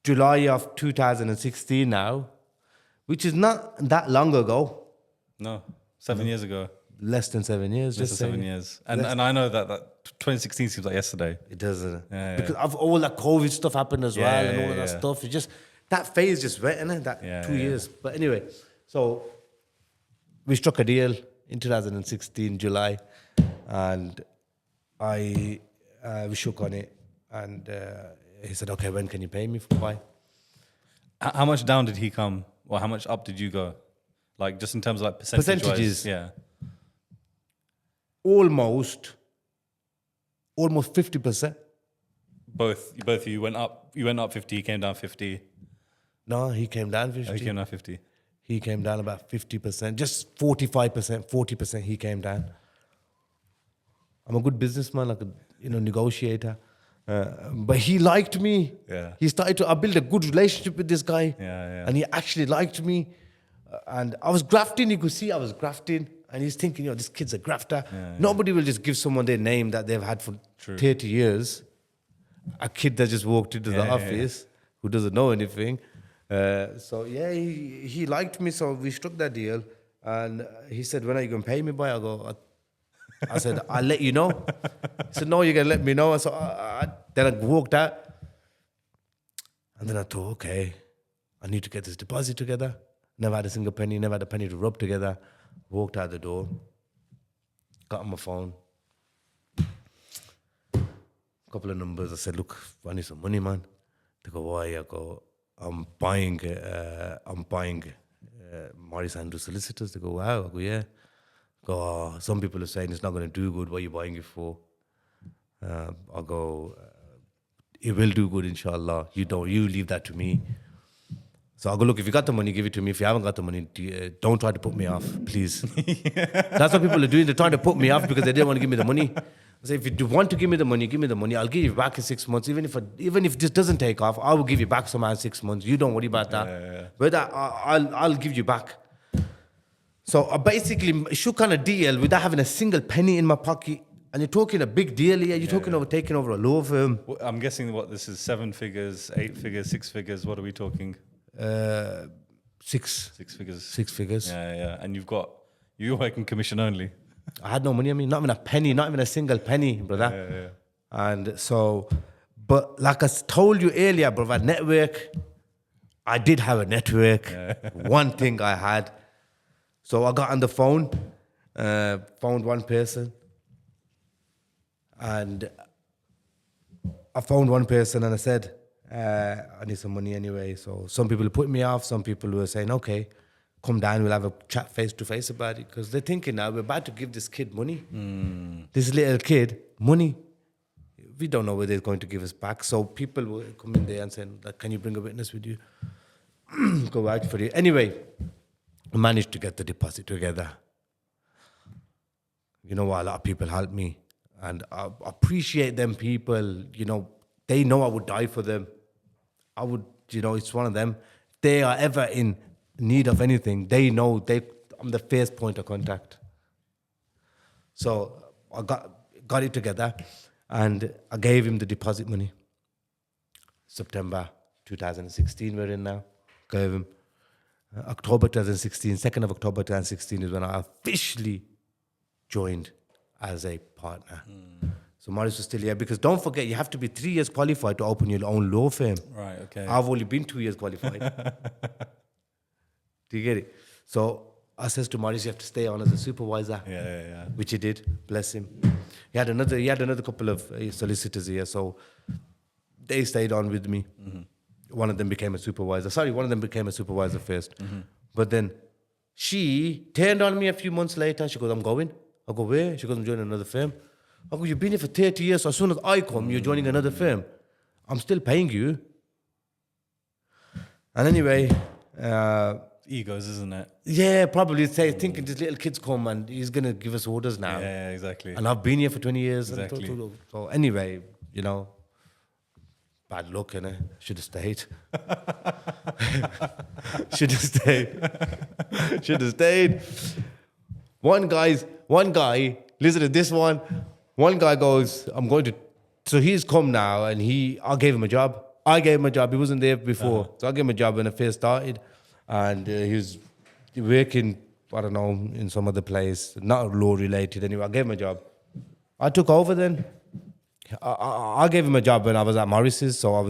July of 2016 now, which is not that long ago. No, 7 years ago. Less than 7 years. Just 7 years. And I know that 2016 seems like yesterday. It doesn't. Yeah, because of all that COVID stuff happened as well, and all of that yeah. stuff. It just, that phase just went, innit? That 2 years. But anyway, so we struck a deal in 2016, July, and we shook on it, and he said, okay, when can you pay me for why? How much down did he come? Or how much up did you go? Like just in terms of like Percentages. Yeah. Almost 50%. Both of you went up. You went up 50. He came down 50. No, he came down 50. Oh, he came down 50. He came down about 50%, just 45%, 40% he came down. I'm a good businessman, like a negotiator. But he liked me. Yeah. I built a good relationship with this guy. Yeah. And he actually liked me. And I was grafting, you could see I was grafting. And he's thinking, this kid's a grafter. Nobody will just give someone their name that they've had for 30 years. A kid that just walked into the office who doesn't know anything. So yeah, he liked me, so we struck that deal. And he said, when are you going to pay me by? I said, I'll let you know. He said, no, you're going to let me know. So then I walked out. And then I thought, okay, I need to get this deposit together. Never had a single penny, never had a penny to rub together. Walked out the door, got on my phone. A couple of numbers. I said, look, I need some money, man. They go, why? I go, I'm buying Maurice Andrews Solicitors. They go, wow. I go, yeah. I go, some people are saying it's not going to do good. What are you buying it for? I go, it will do good, inshallah. You leave that to me. So I go, look, if you got the money, give it to me. If you haven't got the money, don't try to put me off, please. That's what people are doing. They're trying to put me off because they didn't want to give me the money. I say, if you do want to give me the money. I'll give you back in 6 months. Even if this doesn't take off, I will give you back somehow in 6 months. You don't worry about that. Yeah. But I'll give you back. So I basically shook on a deal without having a single penny in my pocket. And you're talking a big deal here. You're talking over taking over a law firm. Well, I'm guessing this is 7 figures, 8 figures, 6 figures. What are we talking? 6 figures. 6 figures. Yeah. And you're working commission only. I had no money on me, not even a penny, not even a single penny, brother. Yeah. And so, but like I told you earlier, brother, network, I did have a network. One thing I had. So I got on the phone, found one person. And I found one person and I said, I need some money anyway. So some people put me off. Some people were saying, okay, come down, we'll have a chat face to face about it. Because they're thinking now, we're about to give this kid money. This little kid, money. We don't know whether they're going to give us back. So people will come in there and say, can you bring a witness with you? Go out for it. Anyway, I managed to get the deposit together. You know what? A lot of people helped me. And I appreciate them people. They know I would die for them. I would, it's one of them. If they are ever in need of anything, they know I'm the first point of contact. So I got it together and I gave him the deposit money. September 2016 we're in now. Gave him. October 2016, 2nd of October 2016 is when I officially joined as a partner. So Maurice was still here because don't forget, you have to be 3 years qualified to open your own law firm. Right, okay. I've only been 2 years qualified. Do you get it? So I says to Maurice, you have to stay on as a supervisor. Yeah. Which he did, bless him. He had another couple of solicitors here, so they stayed on with me. One of them became a supervisor. One of them became a supervisor first. But then she turned on me a few months later. She goes, I'm going. I go, where? She goes, I'm joining another firm. I go, you've been here for 30 years. So as soon as I come, you're joining another firm. I'm still paying you. And anyway... Egos, isn't it? yeah, probably thinking this little kid's come and he's going to give us orders now. Yeah, exactly. And I've been here for 20 years. Exactly. So anyway, bad luck, innit? Should have stayed. Should have stayed. One guy, listen to this one. One guy goes, so he's come now and I gave him a job. He wasn't there before. So I gave him a job when I first started. And he was working, I don't know, in some other place, not law related. Anyway, I gave him a job. I took over then. I gave him a job when I was at Maurice's. So I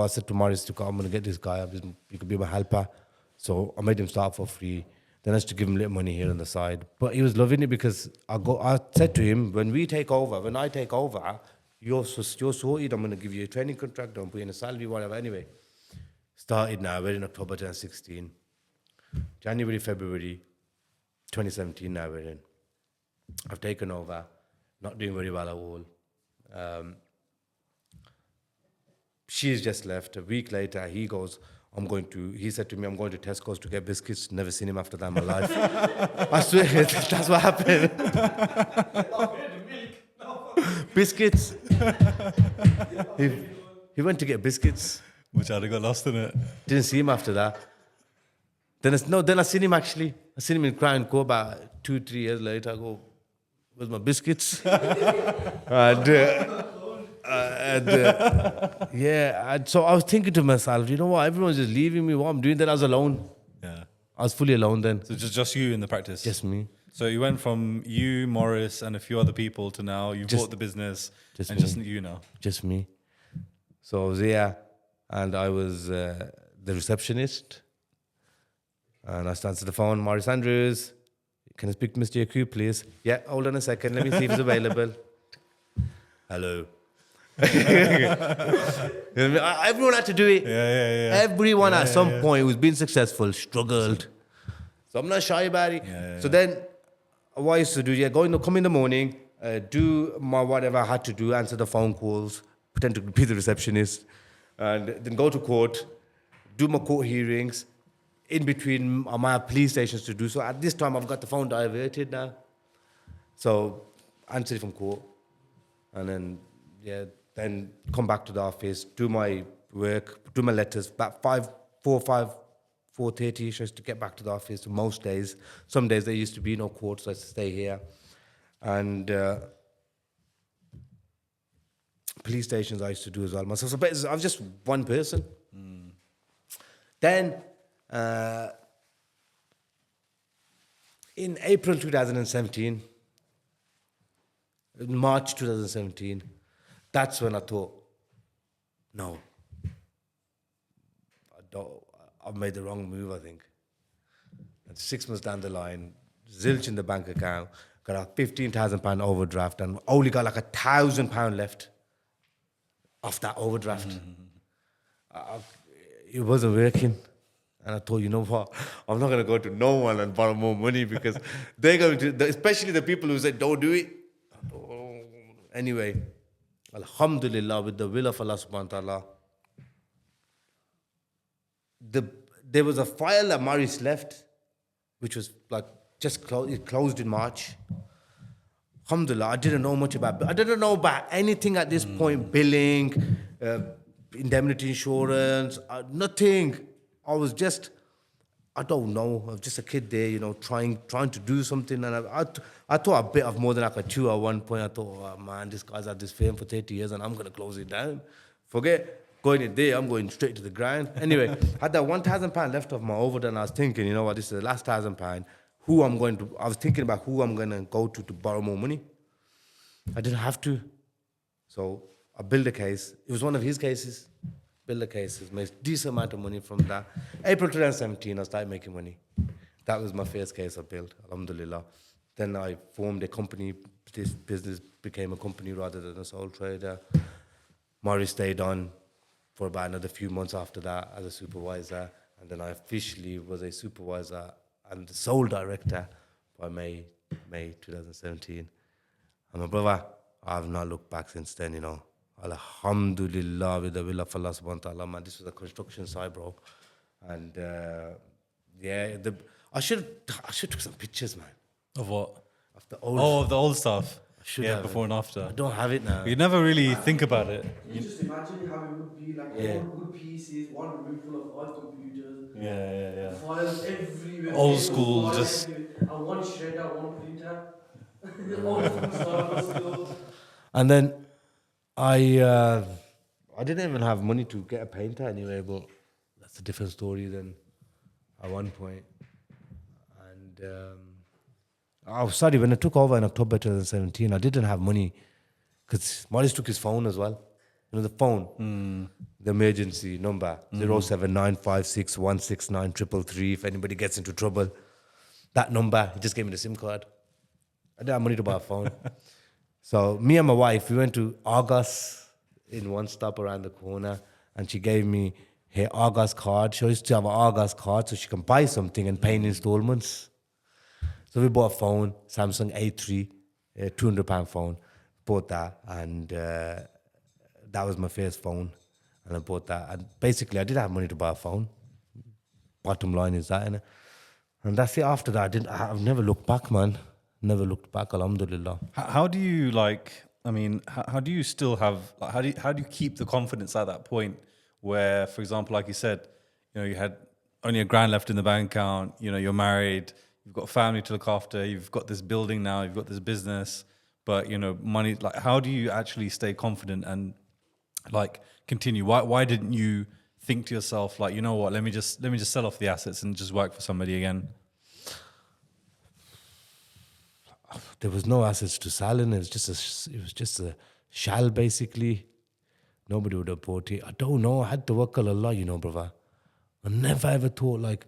said to Maurice, I'm going to get this guy. He could be my helper. So I made him start for free. Then I used to give him a little money here on the side. But he was loving it because I said to him, when I take over, you're sorted. I'm going to give you a training contract. I'm putting a salary, whatever. Anyway, started now. We're in October 2016. January, February 2017 now we're in. I've taken over, not doing very well at all. She's just left. A week later, he said to me, I'm going to Tesco's to get biscuits. Never seen him after that in my life. I swear, that's what happened. Biscuits. He went to get biscuits. Which I'd have got lost in it. Didn't see him after that. Then I seen him actually. I seen him in Crown Court about 2-3 years later. I go, where's my biscuits? So I was thinking to myself, you know what? Everyone's just leaving me. What I'm doing? Then I was alone. Yeah. I was fully alone then. So just you in the practice? Just me. So you went from you, Maurice, and a few other people to now you bought the business and just you now? Just me. So I was here and I was the receptionist. And I answered the phone, Maurice Andrews, can I speak to Mr. Yakoob, please? Yeah, hold on a second. Let me see if he's available. Hello. Everyone had to do it. Yeah. Everyone at some point who's been successful struggled. So I'm not shy about it. So then what I used to do, come in the morning, do my whatever I had to do, answer the phone calls, pretend to be the receptionist, and then go to court, do my court hearings. In between, I might have police stations to do. So at this time, I've got the phone diverted now. So answer it from court. And then come back to the office, do my work, do my letters. About 4:30 to get back to the office most days. Some days there used to be no court, so I used to stay here. And police stations I used to do as well myself. So I was just one person. Then... in April 2017, in March 2017, that's when I thought, no, I've made the wrong move, I think. And 6 months down the line, zilch in the bank account, got a £15,000 overdraft and only got like £1,000 left off that overdraft. It wasn't working. And I thought, you know what? I'm not going to go to no one and borrow more money because they're going to, especially the people who said, don't do it. Anyway, alhamdulillah, with the will of Allah subhanahu wa ta'ala, there was a file that Maurice left, which was like it closed in March. Alhamdulillah, I didn't know much about I didn't know about anything at this point, billing, indemnity insurance, nothing. I was just, I don't know, I was just a kid there, trying to do something. And I thought a bit of more than I could chew at one point. I thought, oh man, this guy's had this firm for 30 years and I'm going to close it down. Forget going in there, I'm going straight to the ground. Anyway, had that £1,000 left of my overdone. I was thinking, you know what, this is the last £1,000. I was thinking about who I'm going to go to borrow more money. I didn't have to. So I built a case. It was one of his cases. Built a case, made a decent amount of money from that. April 2017, I started making money. That was my first case I built, alhamdulillah. Then I formed a company. This business became a company rather than a sole trader. Maurice stayed on for about another few months after that as a supervisor. And then I officially was a supervisor and the sole director by May 2017. And my brother, I have not looked back since then, you know. Alhamdulillah, with the will of Allah subhanahu wa ta'ala, man. This was a construction site, bro. And I should took some pictures, man. Of what? Of the old. Of the old stuff. Should Yeah, have before it. and after. I don't have it now. You never really think about it. You just imagine how it would be like all good PCs, one room full of old computers, Yeah. files everywhere, Old school, files just- everywhere, and one shredder, one printer. Old school stuff, still. And then I didn't even have money to get a painter anyway, but that's a different story than at one point. And when I took over in October 2017, I didn't have money because Maurice took his phone as well. You know, the phone, the emergency number, 07956169333 if anybody gets into trouble. That number, he just gave me the SIM card. I didn't have money to buy a phone. So me and my wife, we went to Argos in one stop around the corner, and she gave me her Argos card. She used to have an Argos card so she can buy something and pay in installments. So we bought a phone, Samsung A3, a £200 phone. Bought that, and that was my first phone. And I bought that. And basically, I didn't have money to buy a phone. Bottom line is that, innit? And that's it. After that, I've never looked back, man. Never looked back, alhamdulillah. How do you how do you still have, how do you keep the confidence at that point where, for example, like you said, you know, you had only £1,000 left in the bank account, you know, you're married, you've got a family to look after, you've got this building now, you've got this business, but, you know, money, like, how do you actually stay confident and like continue? Why didn't you think to yourself, like, you know what, let me just sell off the assets and just work for somebody again? There was no assets to sell, and it was just a shell, basically. Nobody would have bought it. I don't know. I had to work a lot, you know, brother. I never ever thought, like,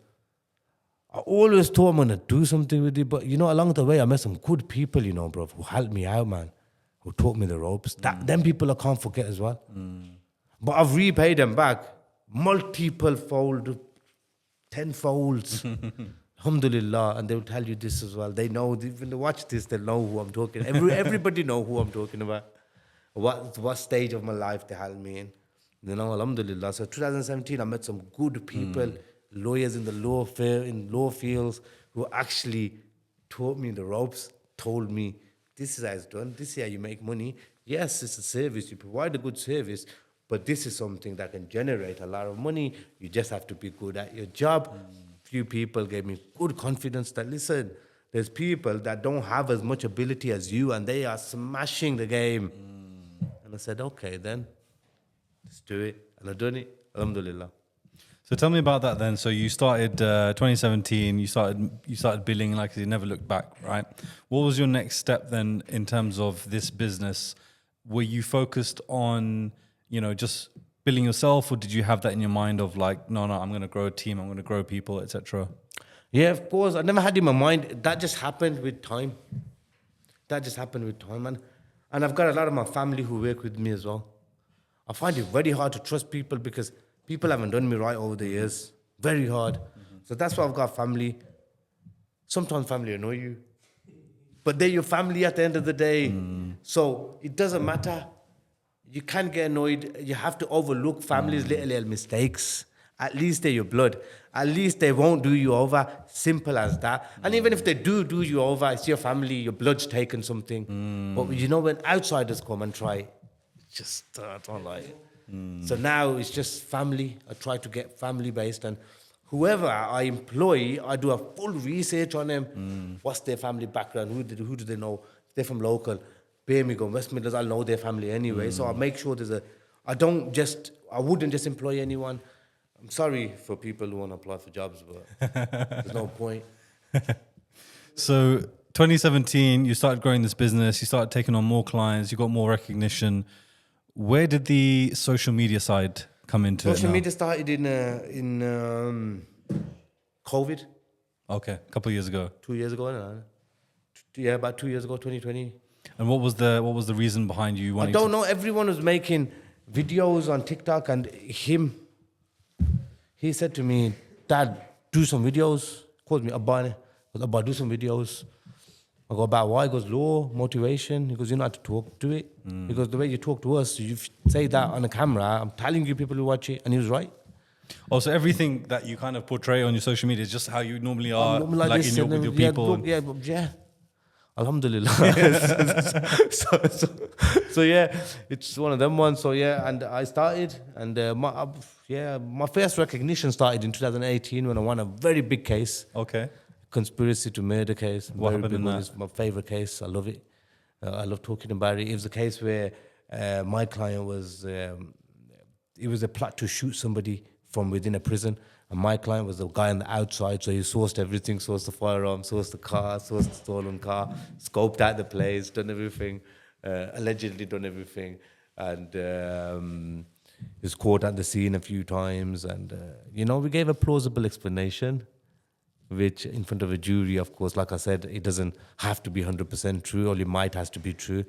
I always thought I'm gonna do something with it, but you know, along the way I met some good people, you know, bro, who helped me out, man, who taught me the ropes. Them people I can't forget as well. But I've repaid them back multiple fold, 10 folds. Alhamdulillah, and they will tell you this as well. They know, when they watch this, they know who I'm talking. Everybody know who I'm talking about. What stage of my life they helped me in. You know, alhamdulillah. So 2017, I met some good people, lawyers in the law fields, who actually taught me the ropes, told me, this is how it's done, this is how you make money. Yes, it's a service, you provide a good service, but this is something that can generate a lot of money. You just have to be good at your job. Few people gave me good confidence that, listen, there's people that don't have as much ability as you and they are smashing the game. And I said, okay, then let's do it. And I've done it, alhamdulillah. So tell me about that then. So you started 2017, you started billing, like you never looked back, right? What was your next step then in terms of this business? Were you focused on, you know, just billing yourself, or did you have that in your mind of like, no, I'm going to grow a team, I'm going to grow people, etc.? Yeah, of course. I never had in my mind. That just happened with time. Man. And I've got a lot of my family who work with me as well. I find it very hard to trust people because people haven't done me right over the years. Very hard. So that's why I've got family. Sometimes family annoy you. But they're your family at the end of the day. So it doesn't matter. You can't get annoyed. You have to overlook family's little mistakes. At least they're your blood. At least they won't do you over. Simple as that. And even if they do you over, it's your family, your blood's taken something. But you know, when outsiders come and try, just I don't like it. So now it's just family. I try to get family-based. And whoever I employ, I do a full research on them. What's their family background? Who do they know? If they're from local, Birmingham, West Midlands, I'll know their family anyway. So I make sure I I wouldn't just employ anyone. I'm sorry for people who want to apply for jobs, but there's no point. So 2017, you started growing this business. You started taking on more clients. You got more recognition. Where did the social media side come into it? Social now? media started in COVID. Okay, a couple of years ago. 2 years ago, no? Yeah, about 2 years ago, 2020. And what was the reason behind you I wanting don't to? know. Everyone was making videos on TikTok, and he said to me, "Dad, do some videos." Called me Abba. He goes, "Abba, do some videos." I go, "About why?" He goes, "Law, motivation." He goes, "You know how to talk, do it." He goes, "The way you talk to us, you say that on a camera, I'm telling you, people will watch it." And he was right. Also, everything that you kind of portray on your social media is just how you normally are, Normally like this in your, and with your then, people. yeah. Alhamdulillah. so yeah, it's one of them ones. So yeah, and I started, and my first recognition started in 2018 when I won a very big case, Okay. conspiracy to murder case. What Very happened big in one. that? It's my favorite case. I love it. I love talking about it. It was a case where my client was. It was a plot to shoot somebody from within a prison. And my client was the guy on the outside, so he sourced everything, sourced the firearm, sourced the car, sourced the stolen car, scoped out the place, done everything, allegedly done everything. And he was caught at the scene a few times. And, we gave a plausible explanation, which in front of a jury, of course, like I said, it doesn't have to be 100% true, or it might has to be true.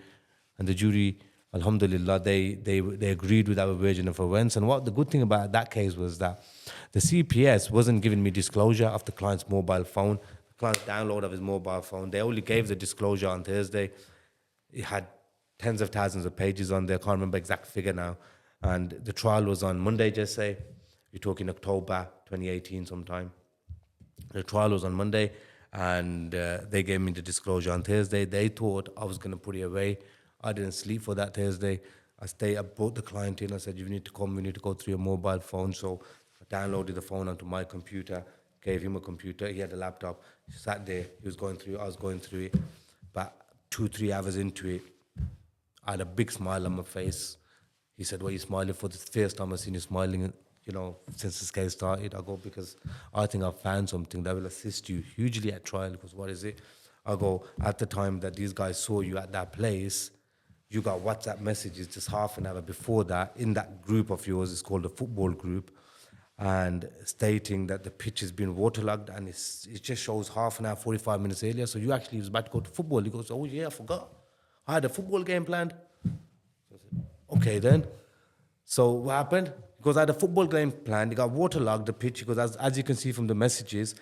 And the jury, alhamdulillah, they agreed with our version of events. And what the good thing about that case was that the CPS wasn't giving me disclosure of the client's mobile phone. The client's download of his mobile phone. They only gave the disclosure on Thursday. It had tens of thousands of pages on there. I can't remember exact figure now. And the trial was on Monday, just say. You're talking October 2018 sometime. The trial was on Monday, and they gave me the disclosure on Thursday. They thought I was going to put it away. I didn't sleep for that Thursday. I brought the client in. I said, "You need to come. We need to go through your mobile phone." So I downloaded the phone onto my computer, gave him a computer. He had a laptop. He sat there. He was going through it. I was going through it. But 2-3 hours into it, I had a big smile on my face. He said, "What are you smiling for?" This is the first time I've seen you smiling, since this case started. I go, "Because I think I've found something that will assist you hugely at trial." Because what is it? I go, "At the time that these guys saw you at that place, you got WhatsApp messages just half an hour before that in that group of yours. It's called a football group, and stating that the pitch has been waterlogged, and it just shows half an hour, 45 minutes earlier. So you actually was about to go to football." He goes, "Oh yeah, I forgot. I had a football game planned." So I said, "Okay then." So what happened? Because I had a football game planned. It got waterlogged, the pitch. Because as you can see from the messages,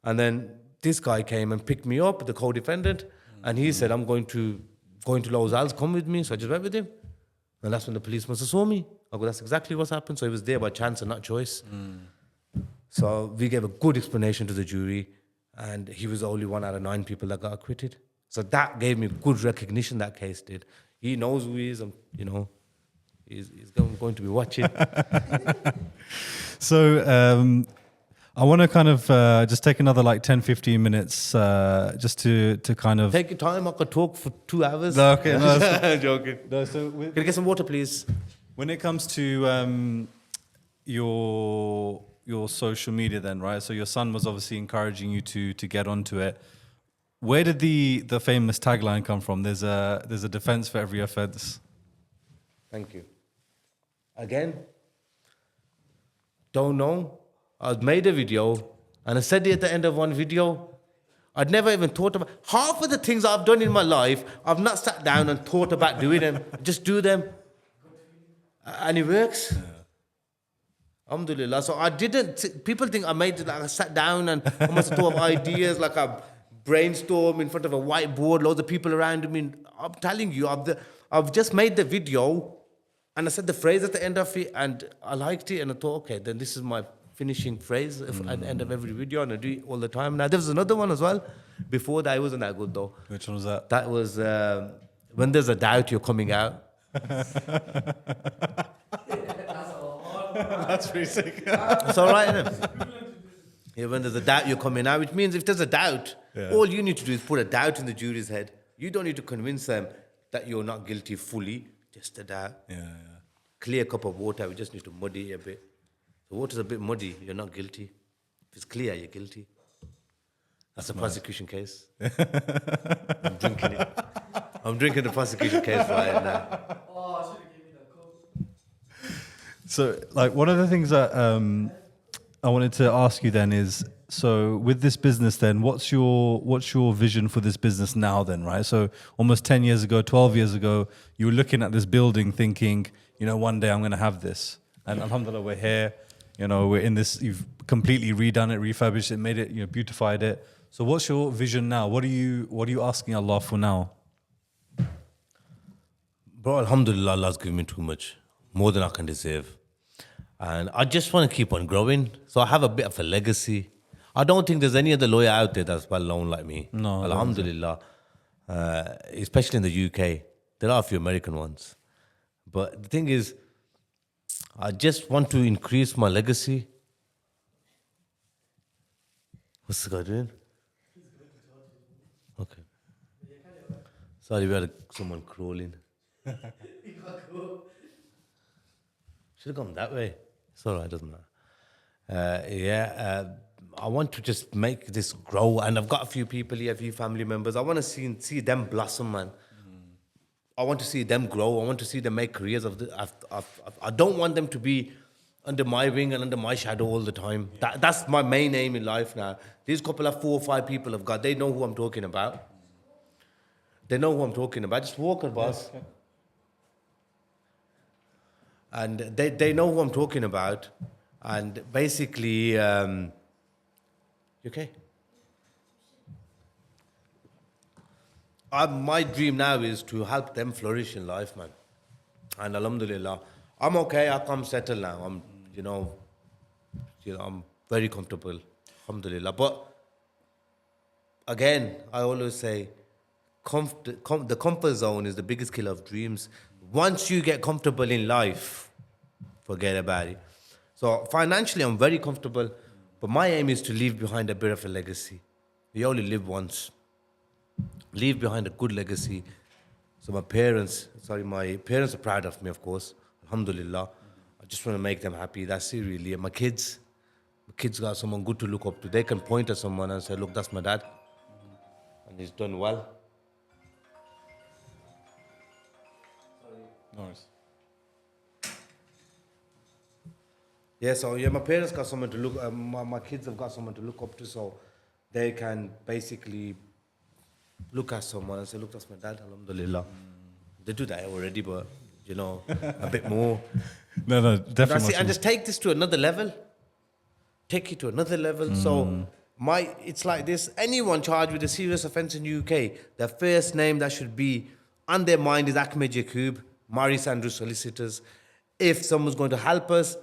and then this guy came and picked me up, the co-defendant, and he said, "I'm going to Los Al's, come with me." So I just went with him. And that's when the police must have saw me. I go, "That's exactly what's happened." So he was there by chance and not choice. So we gave a good explanation to the jury, and he was the only one out of 9 people that got acquitted. So that gave me good recognition, that case did. He knows who he is, and, he's going to be watching. So I want to kind of just take another like 10, 15 minutes just to kind of... Take your time, I could talk for 2 hours. No, okay, no, I'm joking. No, so Can I get some water, please? when it comes to your social media then, right? So your son was obviously encouraging you to get onto it. Where did the famous tagline come from? There's a defense for every offense. Thank you. Again, don't know. I made a video, and I said it at the end of one video. I'd never even thought about half of the things I've done in my life. I've not sat down and thought about doing them. I just do them, and it works. Yeah. Alhamdulillah. So I didn't. People think I made it like I sat down and I must have thought of ideas, like a brainstorm in front of a whiteboard, loads of people around me. I'm telling you, I've just made the video, and I said the phrase at the end of it, and I liked it, and I thought, okay, then this is my finishing phrase at the end of every video, and I do it all the time. Now, there was another one as well. Before that, it wasn't that good, though. Which one was that? That was, when there's a doubt, you're coming out. That's pretty sick. It's all right, isn't it? Yeah, when there's a doubt, you're coming out, which means if there's a doubt, all you need to do is put a doubt in the jury's head. You don't need to convince them that you're not guilty fully, just a doubt. Yeah. clear cup of water. We just need to muddy it a bit. The water's a bit muddy. You're not guilty. If it's clear, you're guilty. That's a prosecution case. I'm drinking it. I'm drinking the prosecution case right now. Oh, I should have given you that cup. So, like, one of the things that I wanted to ask you then is, so with this business then, what's your vision for this business now then, right? So almost 10 years ago, 12 years ago, you were looking at this building thinking, you know, one day I'm going to have this. And alhamdulillah, we're here. You know, we're in this, you've completely redone it, refurbished it, made it, you know, beautified it. So what's your vision now? What are you asking Allah for now? Bro, alhamdulillah, Allah's given me too much. More than I can deserve. And I just want to keep on growing. So I have a bit of a legacy. I don't think there's any other lawyer out there that's well known like me. No, alhamdulillah. Especially in the UK. There are a few American ones. But the thing is, I just want to increase my legacy. What's the guy doing? Okay. Sorry, we had someone crawling. Should have gone that way. It's all right, doesn't matter. I want to just make this grow, and I've got a few people here, a few family members. I want to see them blossom, man. I want to see them grow. I want to see them make careers of this. I don't want them to be under my wing and under my shadow all the time. That's my main aim in life now. These couple of 4 or 5 people I've got, they know who I'm talking about. They know who I'm talking about. Just walk it, boss. Okay. And they know who I'm talking about. And basically, you okay? My dream now is to help them flourish in life, man. And alhamdulillah, I'm okay. I come settle now. I'm, I'm very comfortable. Alhamdulillah. But again, I always say, the comfort zone is the biggest killer of dreams. Once you get comfortable in life, forget about it. So financially, I'm very comfortable, but my aim is to leave behind a bit of a legacy. We only live once. Leave behind a good legacy. So my parents are proud of me, of course. Alhamdulillah. I just want to make them happy. That's it, really. And my kids got someone good to look up to. They can point at someone and say, look, that's my dad. And he's done well. Nice. Yeah, so my parents got someone to look. My kids have got someone to look up to, so they can basically look at someone and say, "Look, that's my dad." Alhamdulillah. They do that already, but a bit more. No, definitely. That's it. And just take this to another level. Take it to another level. So it's like this. Anyone charged with a serious offence in UK, the first name that should be on their mind is Akhmed Yakoob, Maurice Andrews Solicitors. If someone's going to help us,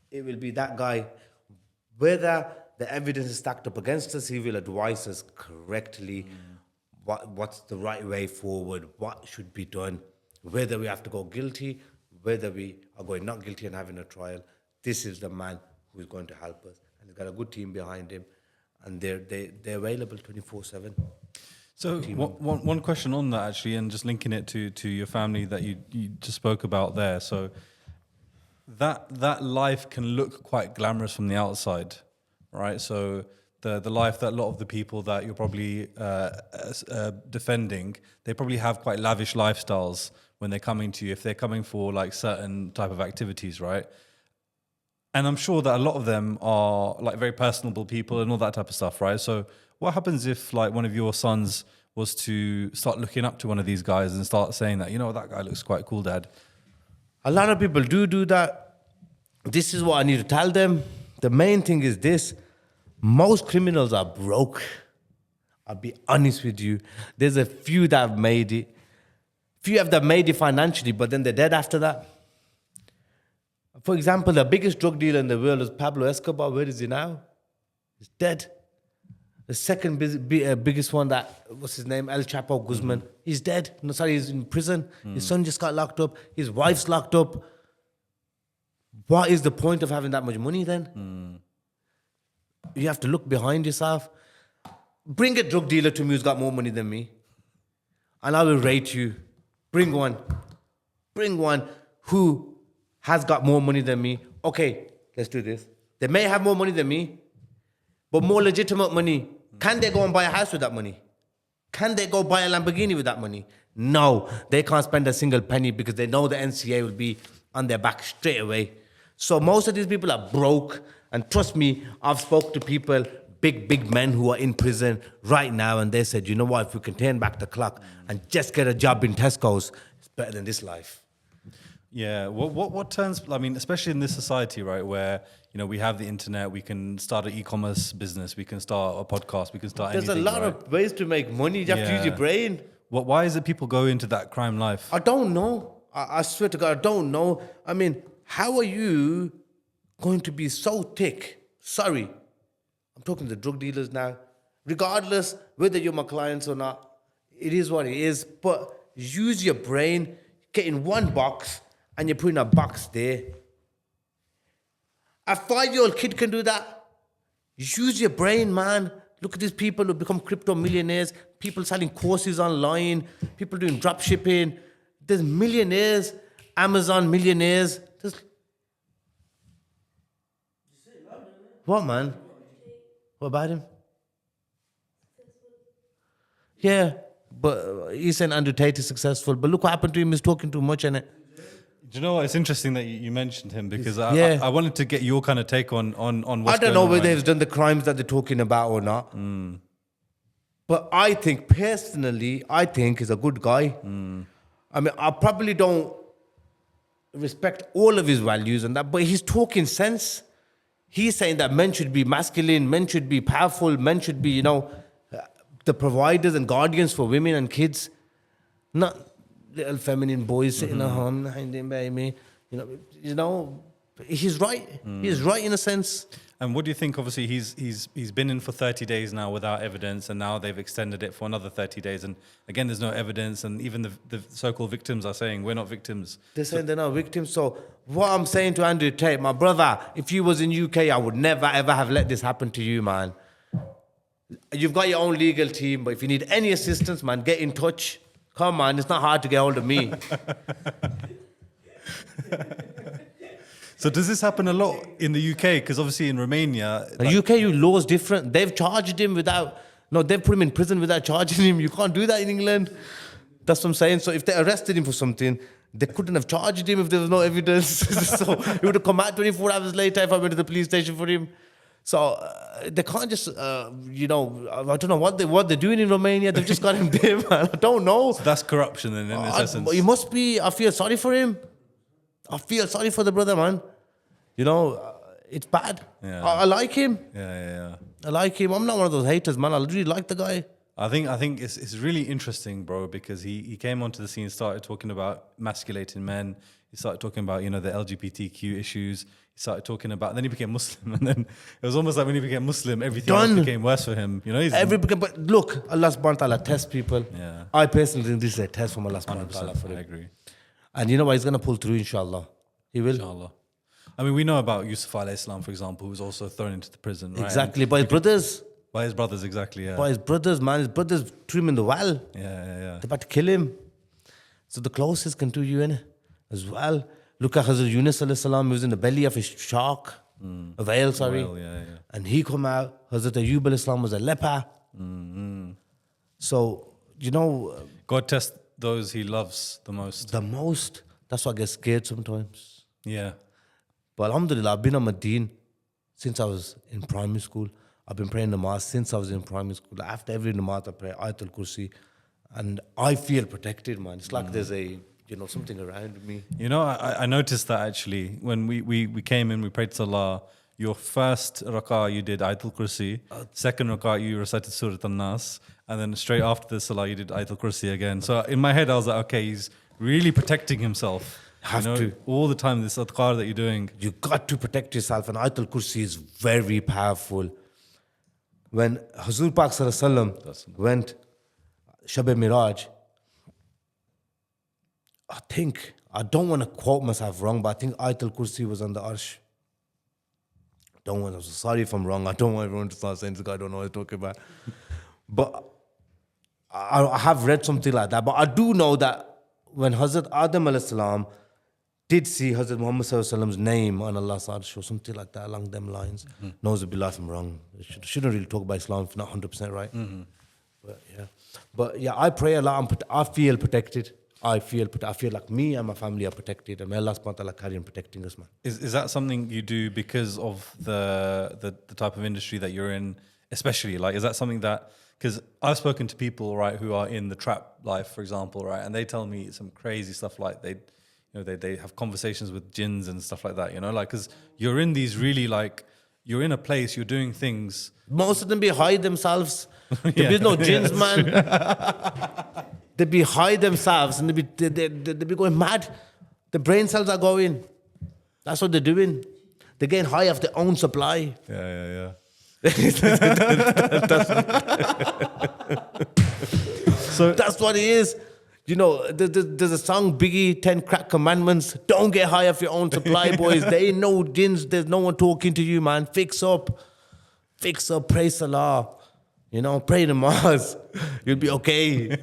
it will be that guy. Whether the evidence is stacked up against us, he will advise us correctly what's the right way forward, what should be done, whether we have to go guilty, whether we are going not guilty and having a trial. This is the man who is going to help us. And he's got a good team behind him, and they're available 24/7. So one question on that, actually, and just linking it to your family that you just spoke about there. So that life can look quite glamorous from the outside, right? So the life that a lot of the people that you're probably defending, they probably have quite lavish lifestyles when they're coming to you, if they're coming for like certain type of activities, right? And I'm sure that a lot of them are like very personable people and all that type of stuff, right? So what happens if like one of your sons was to start looking up to one of these guys and start saying that, that guy looks quite cool, Dad? A lot of people do that. This is what I need to tell them. The main thing is this. Most criminals are broke. I'll be honest with you. There's a few that have made it. Few have that made it financially, but then they're dead after that. For example, the biggest drug dealer in the world is Pablo Escobar. Where is he now? He's dead. The second biggest one, what's his name? El Chapo Guzman. He's dead. No, sorry, he's in prison. His son just got locked up. His wife's locked up. What is the point of having that much money then? You have to look behind yourself. Bring a drug dealer to me who's got more money than me, and I will rate you. Bring one who has got more money than me. Okay, let's do this. They may have more money than me, but more legitimate money. Can they go and buy a house with that money? Can they go buy a Lamborghini with that money? No, they can't spend a single penny because they know the NCA will be on their back straight away. So most of these people are broke. And trust me, I've spoke to people, big men who are in prison right now, and they said, you know what, if we can turn back the clock and just get a job in Tesco's, it's better than this life. Yeah, what turns? I mean, especially in this society, right, where we have the internet, we can start an e-commerce business, we can start a podcast, we can start. There's anything, a lot of ways to make money. You have to use your brain. Why is it people go into that crime life? I don't know. I swear to God, I don't know. I mean, how are you going to be so thick? Sorry, I'm talking to the drug dealers now. Regardless whether you're my clients or not, it is what it is. But use your brain. Get in one box. And you're putting a box there. A 5-year-old kid can do that. Use your brain, man. Look at these people who become crypto millionaires, people selling courses online, people doing drop shipping. There's millionaires, Amazon millionaires. What, man? What about him? Yeah, but he's saying Andrew Tate is successful. But look what happened to him. He's talking too much, innit? Do you know what? It's interesting that you mentioned him because Yeah. I wanted to get your kind of take on what's I don't know going on whether right he's done the crimes that they're talking about or not. But I think, personally, he's a good guy. I mean, I probably don't respect all of his values and that, but he's talking sense. He's saying that men should be masculine, men should be powerful, men should be, the providers and guardians for women and kids. Not little feminine boys sitting at home behind him, baby. He's right. He's right in a sense. And what do you think? Obviously, he's been in for 30 days now without evidence, and now they've extended it for another 30 days. And again, there's no evidence, and even the so-called victims are saying we're not victims. They're saying they're not victims. So what I'm saying to Andrew Tate, my brother, if you was in UK, I would never ever have let this happen to you, man. You've got your own legal team, but if you need any assistance, man, get in touch. Come on, it's not hard to get hold of me. So does this happen a lot in the UK? Because obviously in Romania... The UK law is different. They've charged him they've put him in prison without charging him. You can't do that in England. That's what I'm saying. So if they arrested him for something, they couldn't have charged him if there was no evidence. So he would have come out 24 hours later if I went to the police station for him. So they can't just, I don't know what they're doing in Romania. They've just got him there, man. I don't know. So that's corruption in its essence. He must be. I feel sorry for him. I feel sorry for the brother, man. It's bad. Yeah. I like him. Yeah. I like him. I'm not one of those haters, man. I really like the guy. I think it's really interesting, bro, because he came onto the scene, started talking about masculating men. He started talking about, the LGBTQ issues. He started talking about, then he became Muslim. And then it was almost like when he became Muslim, everything else became worse for him. But look, Allah subhanahu wa ta'ala tests people. Yeah. I personally think this is a test from Allah subhanahu wa ta'ala for him. I agree. And you know what? He's going to pull through, inshallah. He will. Inshallah. I mean, we know about Yusuf alayhi Islam, for example, who was also thrown into the prison, right? Exactly. By his brothers. By his brothers, exactly, yeah. By his brothers, man. His brothers threw him in the well. Yeah. They're about to kill him. So the closest can do you in as well. Look at Hazrat Yunus alayhi salam. He was in the belly of a shark. A whale, sorry. Yeah. And he come out. Hazrat Ayyub alayhi salam was a leper. So, God tests those he loves the most. That's why I get scared sometimes. Yeah. But alhamdulillah, I've been on my deen since I was in primary school. I've been praying namaz since I was in primary school. After every namaz, I pray Ayatul Kursi. And I feel protected, man. It's like there's something around me. I noticed that actually. When we came in, we prayed Salah. Your first rak'ah, you did Ayatul Kursi. Second rak'ah, you recited Surah An-Nas. And then straight after the Salah, you did Ayatul Kursi again. So in my head, I was like, okay, he's really protecting himself. Have to. All the time, this adhkar that you're doing. You got to protect yourself. And Ayatul Kursi is very powerful. When Hazur Pak Sallallahu Alaihi Wasallam went Shab-e Miraj, I don't want to quote myself wrong, but I think Ayatul Kursi was on the Arsh. I'm sorry if I'm wrong. I don't want everyone to start saying this guy don't know what he's talking about. But I have read something like that. But I do know that when Hazrat Adam alayhi salam did see Hazrat Muhammad Sallallahu Alaihi Wasallam's name on Allah's Arsh or something like that along them lines. Nauzubillah if I'm wrong. Shouldn't really talk about Islam if not 100% right. But yeah, I pray a lot. I feel protected. I feel like me and my family are protected, and may Allah subhanahu wa ta'ala carry on protecting us, man. Is that something you do because of the type of industry that you're in, especially? Like, is that something that, because I've spoken to people, right, who are in the trap life, for example, right, and they tell me some crazy stuff, like they have conversations with jinns and stuff like that, you know, like, because you're in these really, like, you're in a place, you're doing things. Most of them be high themselves. There be no jinns, man. They be high themselves and they be going mad. The brain cells are going. That's what they're doing. They're getting high off their own supply. Yeah. So that's what it is. You know, there's a song, Biggie, 10 Crack Commandments. Don't get high off your own supply, boys. There ain't no jinns. There's no one talking to you, man. Fix up. Praise Allah. You know, pray namaz. You'll be okay.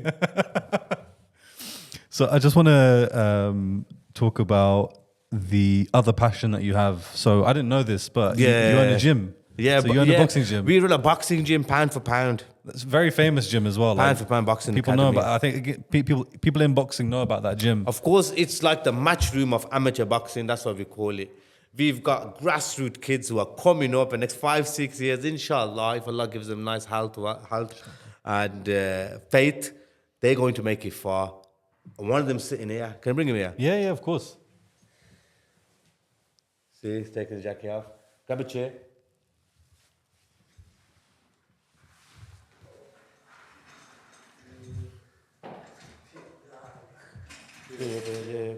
So I just want to talk about the other passion that you have. So I didn't know this, but you own a gym. Yeah, so you own a boxing gym. We run a boxing gym, pound for pound. It's a very famous gym as well. Pound for pound boxing People academy. know about. I think people in boxing know about that gym. Of course, it's like the match room of amateur boxing. That's what we call it. We've got grassroots kids who are coming up in the next 5-6 years, inshallah, if Allah gives them nice health and faith, they're going to make it far. And one of them sitting here. Can I bring him here? Yeah, of course. See, he's taking the jacket off. Grab a chair. Yeah.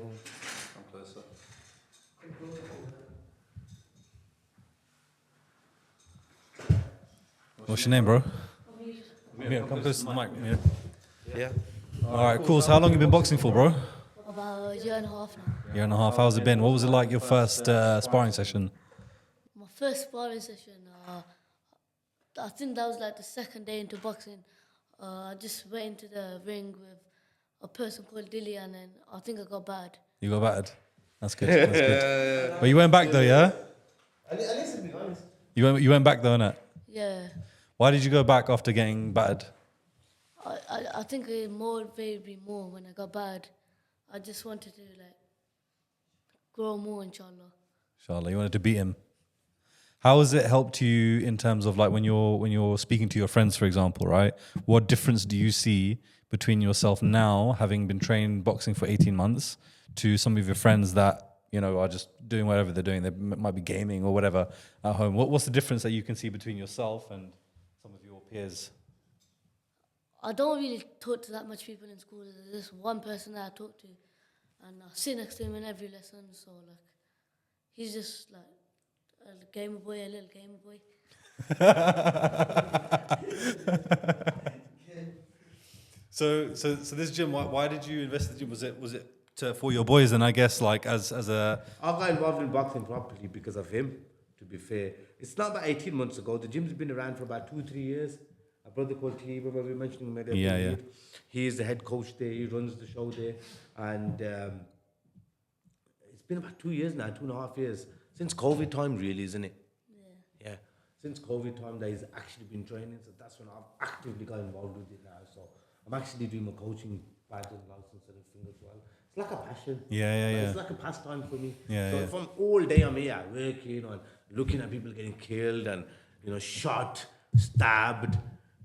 Come closer. What's your name, bro? Yeah, come close to the mic. Yeah. All right, cool. So how long have you been boxing for, bro? About a year and a half now. Year and a half. How's it been? What was it like your first sparring session? My first sparring session, I think that was like the second day into boxing. I just went into the ring with a person called Dilly, and then I think I got bad. You got battered. That's good. That's good. But you went back though, yeah? At least to be honest. You went back though, innit? Yeah. Why did you go back after getting battered? I think it motivated me more when I got bad. I just wanted to like grow more, inshallah. Inshallah, you wanted to beat him. How has it helped you in terms of like when you're speaking to your friends, for example, right? What difference do you see between yourself now, having been trained boxing for 18 months, to some of your friends that, you know, are just doing whatever they're doing? They might be gaming or whatever at home. What's the difference that you can see between yourself and some of your peers? I don't really talk to that much people in school. There's this one person that I talk to, and I sit next to him in every lesson. So like, he's just like a gamer boy, a little gamer boy. So this gym, why did you invest in the gym? Was it for your boys? And I guess like as a I got involved in boxing properly because of him, to be fair. It's not about 18 months ago. The gym's been around for about 2-3 years. A brother called T, remember we mentioned him earlier? Yeah. He is the head coach there. He runs the show there. And it's been about 2 years now, 2.5 years. Since COVID time, really, isn't it? Yeah. Since COVID time, that he's actually been training. So that's when I've actively got involved with it now. So I'm actually doing my coaching part and license and everything as well. It's like a passion. Yeah. It's like a pastime for me. Yeah, So yeah. if I'm all day, I'm here working on looking at people getting killed and, you know, shot, stabbed.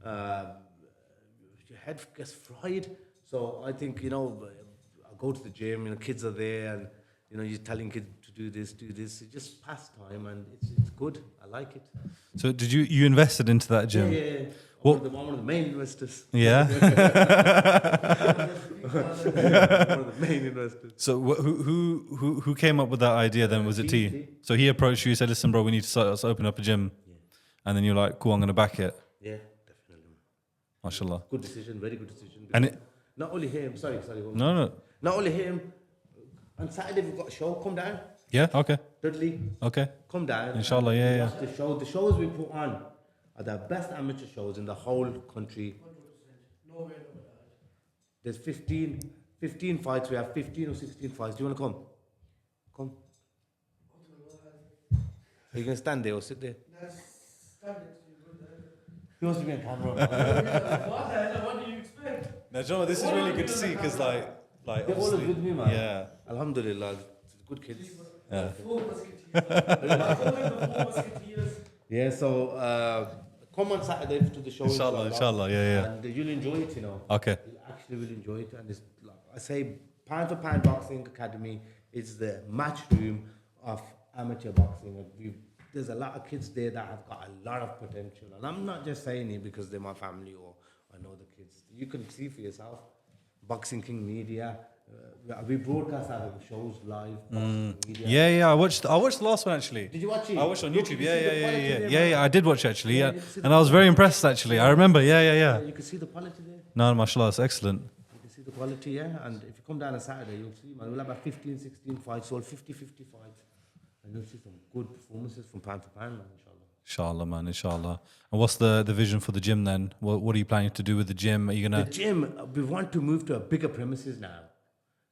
Your head gets fried. So I think, you know, I go to the gym, you know, kids are there and, you know, you're telling kids to do this. It's just pastime and it's good. I like it. So did you invested into that gym? Yeah. What- I'm one of the main investors. Yeah. One of the main investors. So who came up with that idea then? Was it T? T. So he approached you, said, "Listen, bro, we need to open up a gym," and then you're like, "Cool, I'm gonna back it." Yeah, definitely. Mashallah. Good decision, very good decision. And it, Not only him, sorry. no. Not only him. On Saturday we've got a show. Come down, Yeah. Okay. Dudley. Okay. Come down. Inshallah, and yeah. watch the show. The shows we put on are the best amateur shows in the whole country. 100%. No way, no doubt. There's 15 fights. We have 15 or 16 fights. Do you want to come? Come. Are you going to stand there or sit there? He wants to be on camera. What do you expect? Now, John, this is really good to see because, like They're always obviously, with me, man. yeah, Alhamdulillah, good kids. yeah. Four musketeers. Yeah, so come on Saturday to the show. Inshallah, yeah. And you'll enjoy it, you know. Okay. You actually will enjoy it. And it's, like I say, Pound for Pound Boxing Academy is the match room of amateur boxing. And there's a lot of kids there that have got a lot of potential. And I'm not just saying it because they're my family or I know the kids. You can see for yourself. Boxing King Media. We broadcast our shows live. Boxing Media. Yeah. I watched the last one actually. Did you watch it? I watched on Look, YouTube. you see the quality there, man. Yeah. I did watch it actually. Yeah, you can see and I was very impressed actually. I remember. Yeah. You can see the quality there. No, mashallah, it's excellent. You can see the quality, yeah. And if you come down on Saturday, you'll see, man, we'll have about 15, 16 fights, all 50-50 fights. And you'll see some good performances from pound for pound, man, inshallah. Inshallah, man. Inshallah. And what's the vision for the gym then? What are you planning to do with the gym? Are you gonna? The gym, we want to move to a bigger premises now.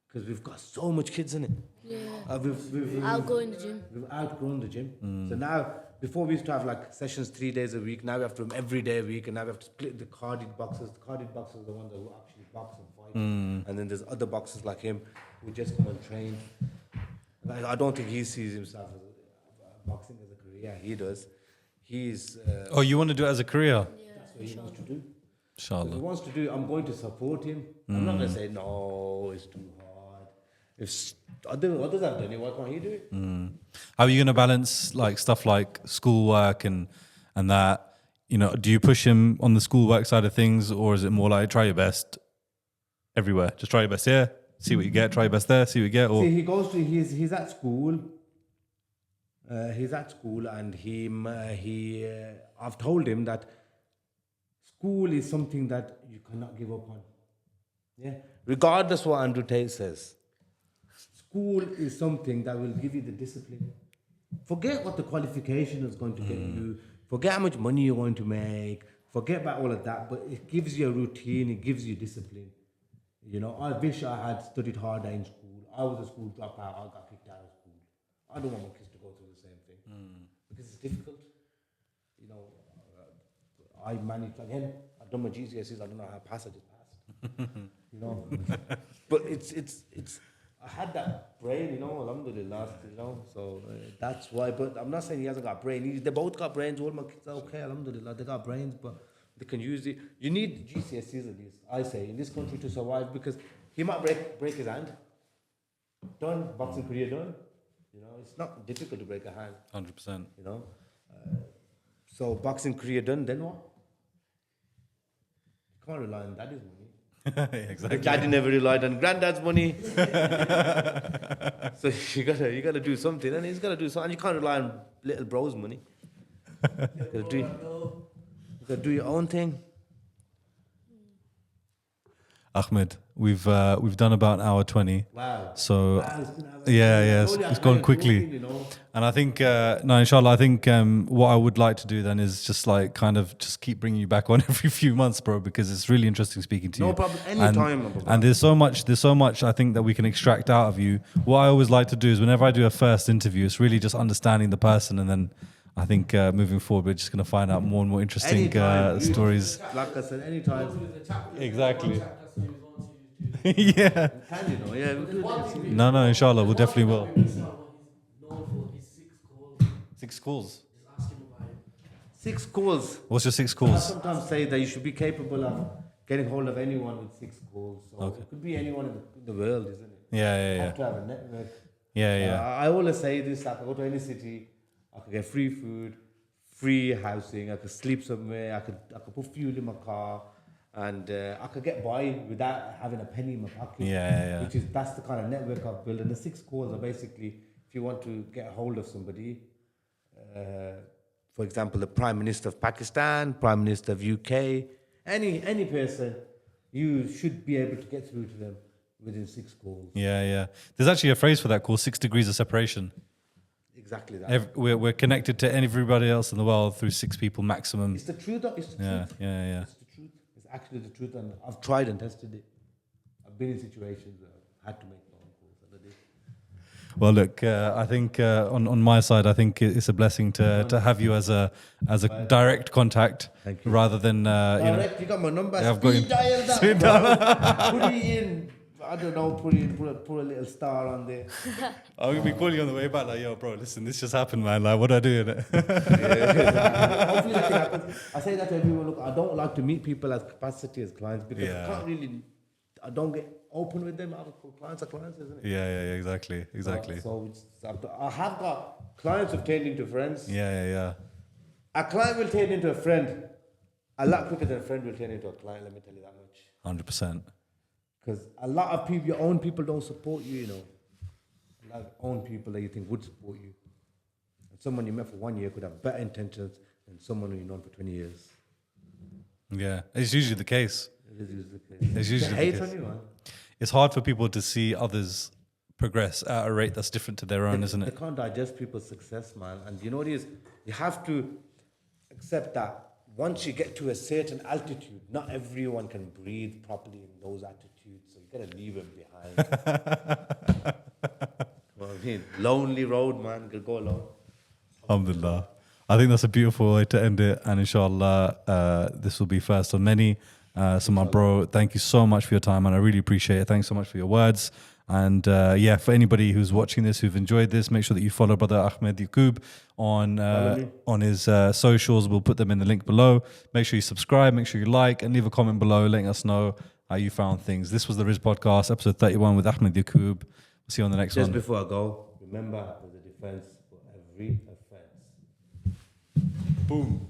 Because we've got so much kids in it. Yeah. We've Outgrowing the gym. We've outgrown the gym. So now, before we used to have like sessions 3 days a week. Now we have to do them every day a week. And now we have to split the carded boxes. The carded boxes are the ones that will actually box and fight. And then there's other boxers like him who just come and train. Like, I don't think he sees himself as boxing as a career. He does. He's... Oh, you want to do it as a career? that's what he wants to do. If he Inshallah. wants to do, I'm going to support him. I'm not going to say, no, it's too hard. If others have done it, why can't he do it? How are you going to balance like stuff like schoolwork and that? You know, do you push him on the schoolwork side of things, or is it more like try your best everywhere? Just try your best here, see what you get. Try your best there, see what you get. Or See, he goes to he's at school. He's at school, and I've told him that school is something that you cannot give up on. Yeah, regardless what Andrew Tate says, school is something that will give you the discipline. Forget what the qualification is going to get you. Forget how much money you're going to make. Forget about all of that. But it gives you a routine. It gives you discipline. You know, I wish I had studied harder in school. I was a school dropout. I got kicked out of school. I don't want my kids to go through the same thing because it's difficult. You know, I managed again. I've done my GCSEs. I don't know how to pass. I just passed. You know, but it's. I had that brain, you know, alhamdulillah, you know, so that's why. But I'm not saying he hasn't got a brain. They both got brains. All my kids are okay, alhamdulillah. They got brains, but they can use it. You need GCSEs at least, I say, in this country to survive, because he might break his hand. Done, boxing career done. You know, it's not difficult to break a hand. 100%. You know, so boxing career done. Then what? You can't rely on daddy's money. Exactly. Daddy never relied on granddad's money. So you gotta do something, and he's gotta do something. You can't rely on little bro's money. You gotta do your own thing. Ahmed, we've done about an hour 20. Wow. So It's been- it's gone quickly. talking, you know. And I think, inshallah, I think what I would like to do then is just like kind of just keep bringing you back on every few months, bro, because it's really interesting speaking to you. No problem. And- Anytime, my brother. And there's so much I think that we can extract out of you. What I always like to do is whenever I do a first interview, it's really just understanding the person, and then I think moving forward, we're just going to find out more and more interesting Anytime. stories. Like I said, anytime. Exactly. Yeah. Yeah. Can you know? Yeah, we do this. No, inshallah, we'll definitely will. He's known for his 6 calls. 6 calls. Just ask him about it. 6 calls. What's your 6 I calls? sometimes say that you should be capable of getting hold of anyone with 6 calls. So Okay. it could be anyone in the world, isn't it? You Yeah. have to have a network. Yeah. I always say this, like I go to any city, I could get free food, free housing, I could sleep somewhere, I could put fuel in my car, and I could get by without having a penny in my pocket. Yeah. That's the kind of network I've built. And the 6 calls are basically, if you want to get a hold of somebody, for example, the Prime Minister of Pakistan, Prime Minister of UK, any person, you should be able to get through to them within 6 calls. Yeah. There's actually a phrase for that called 6 degrees of separation. Exactly that. We're connected to everybody else in the world through 6 people maximum. It's the truth. It's the Yeah. truth. It's the truth. It's actually the truth, and I've tried and tested it. I've been in situations where I've had to make phone calls, and I did. Well, look, I think on my side, I think it's a blessing to have you as a direct contact Thank you. rather than Direct, you got my number. Yeah, I've got Speed dial that. Speed bro. Put it in. I don't know. Put a little star on there. I'm gonna be calling you on the way back. Like, yo, bro, listen, this just happened, man. Like, what do I do in it? Hopefully nothing happens. I say that to everyone. Look, I don't like to meet people as capacity as clients because I can't really. I don't get open with them. Clients are clients, isn't it? Yeah, exactly. So I have got clients who've turned into friends. Yeah. A client will turn into a friend a lot quicker than a friend will turn into a client. Let me tell you that much. 100%. Because a lot of people, your own people don't support you, you know. A lot of own people that you think would support you. And someone you met for 1 year could have better intentions than someone who you've known for 20 years. Yeah, it's usually the case. It is usually the case. It's usually Hate the on case. you, man. It's hard for people to see others progress at a rate that's different to their own, isn't They it? can't digest people's success, man. And you know what it is? You have to accept that once you get to a certain altitude, not everyone can breathe properly in those altitudes. So you gotta leave them behind. Well, I mean, lonely road, man. You go alone. Alhamdulillah. I think that's a beautiful way to end it. And inshallah, this will be first on many. So my bro, thank you so much for your time, and I really appreciate it. Thanks so much for your words. And for anybody who's watching this, who've enjoyed this, make sure that you follow brother Akhmed Yakoob on his socials. We'll put them in the link below. Make sure you subscribe, make sure you like, and leave a comment below letting us know how you found things. This was the Rizq Podcast, episode 31 with Akhmed Yakoob. We'll see you on the next one. Just before I go, remember there's a defense for every offense. Boom.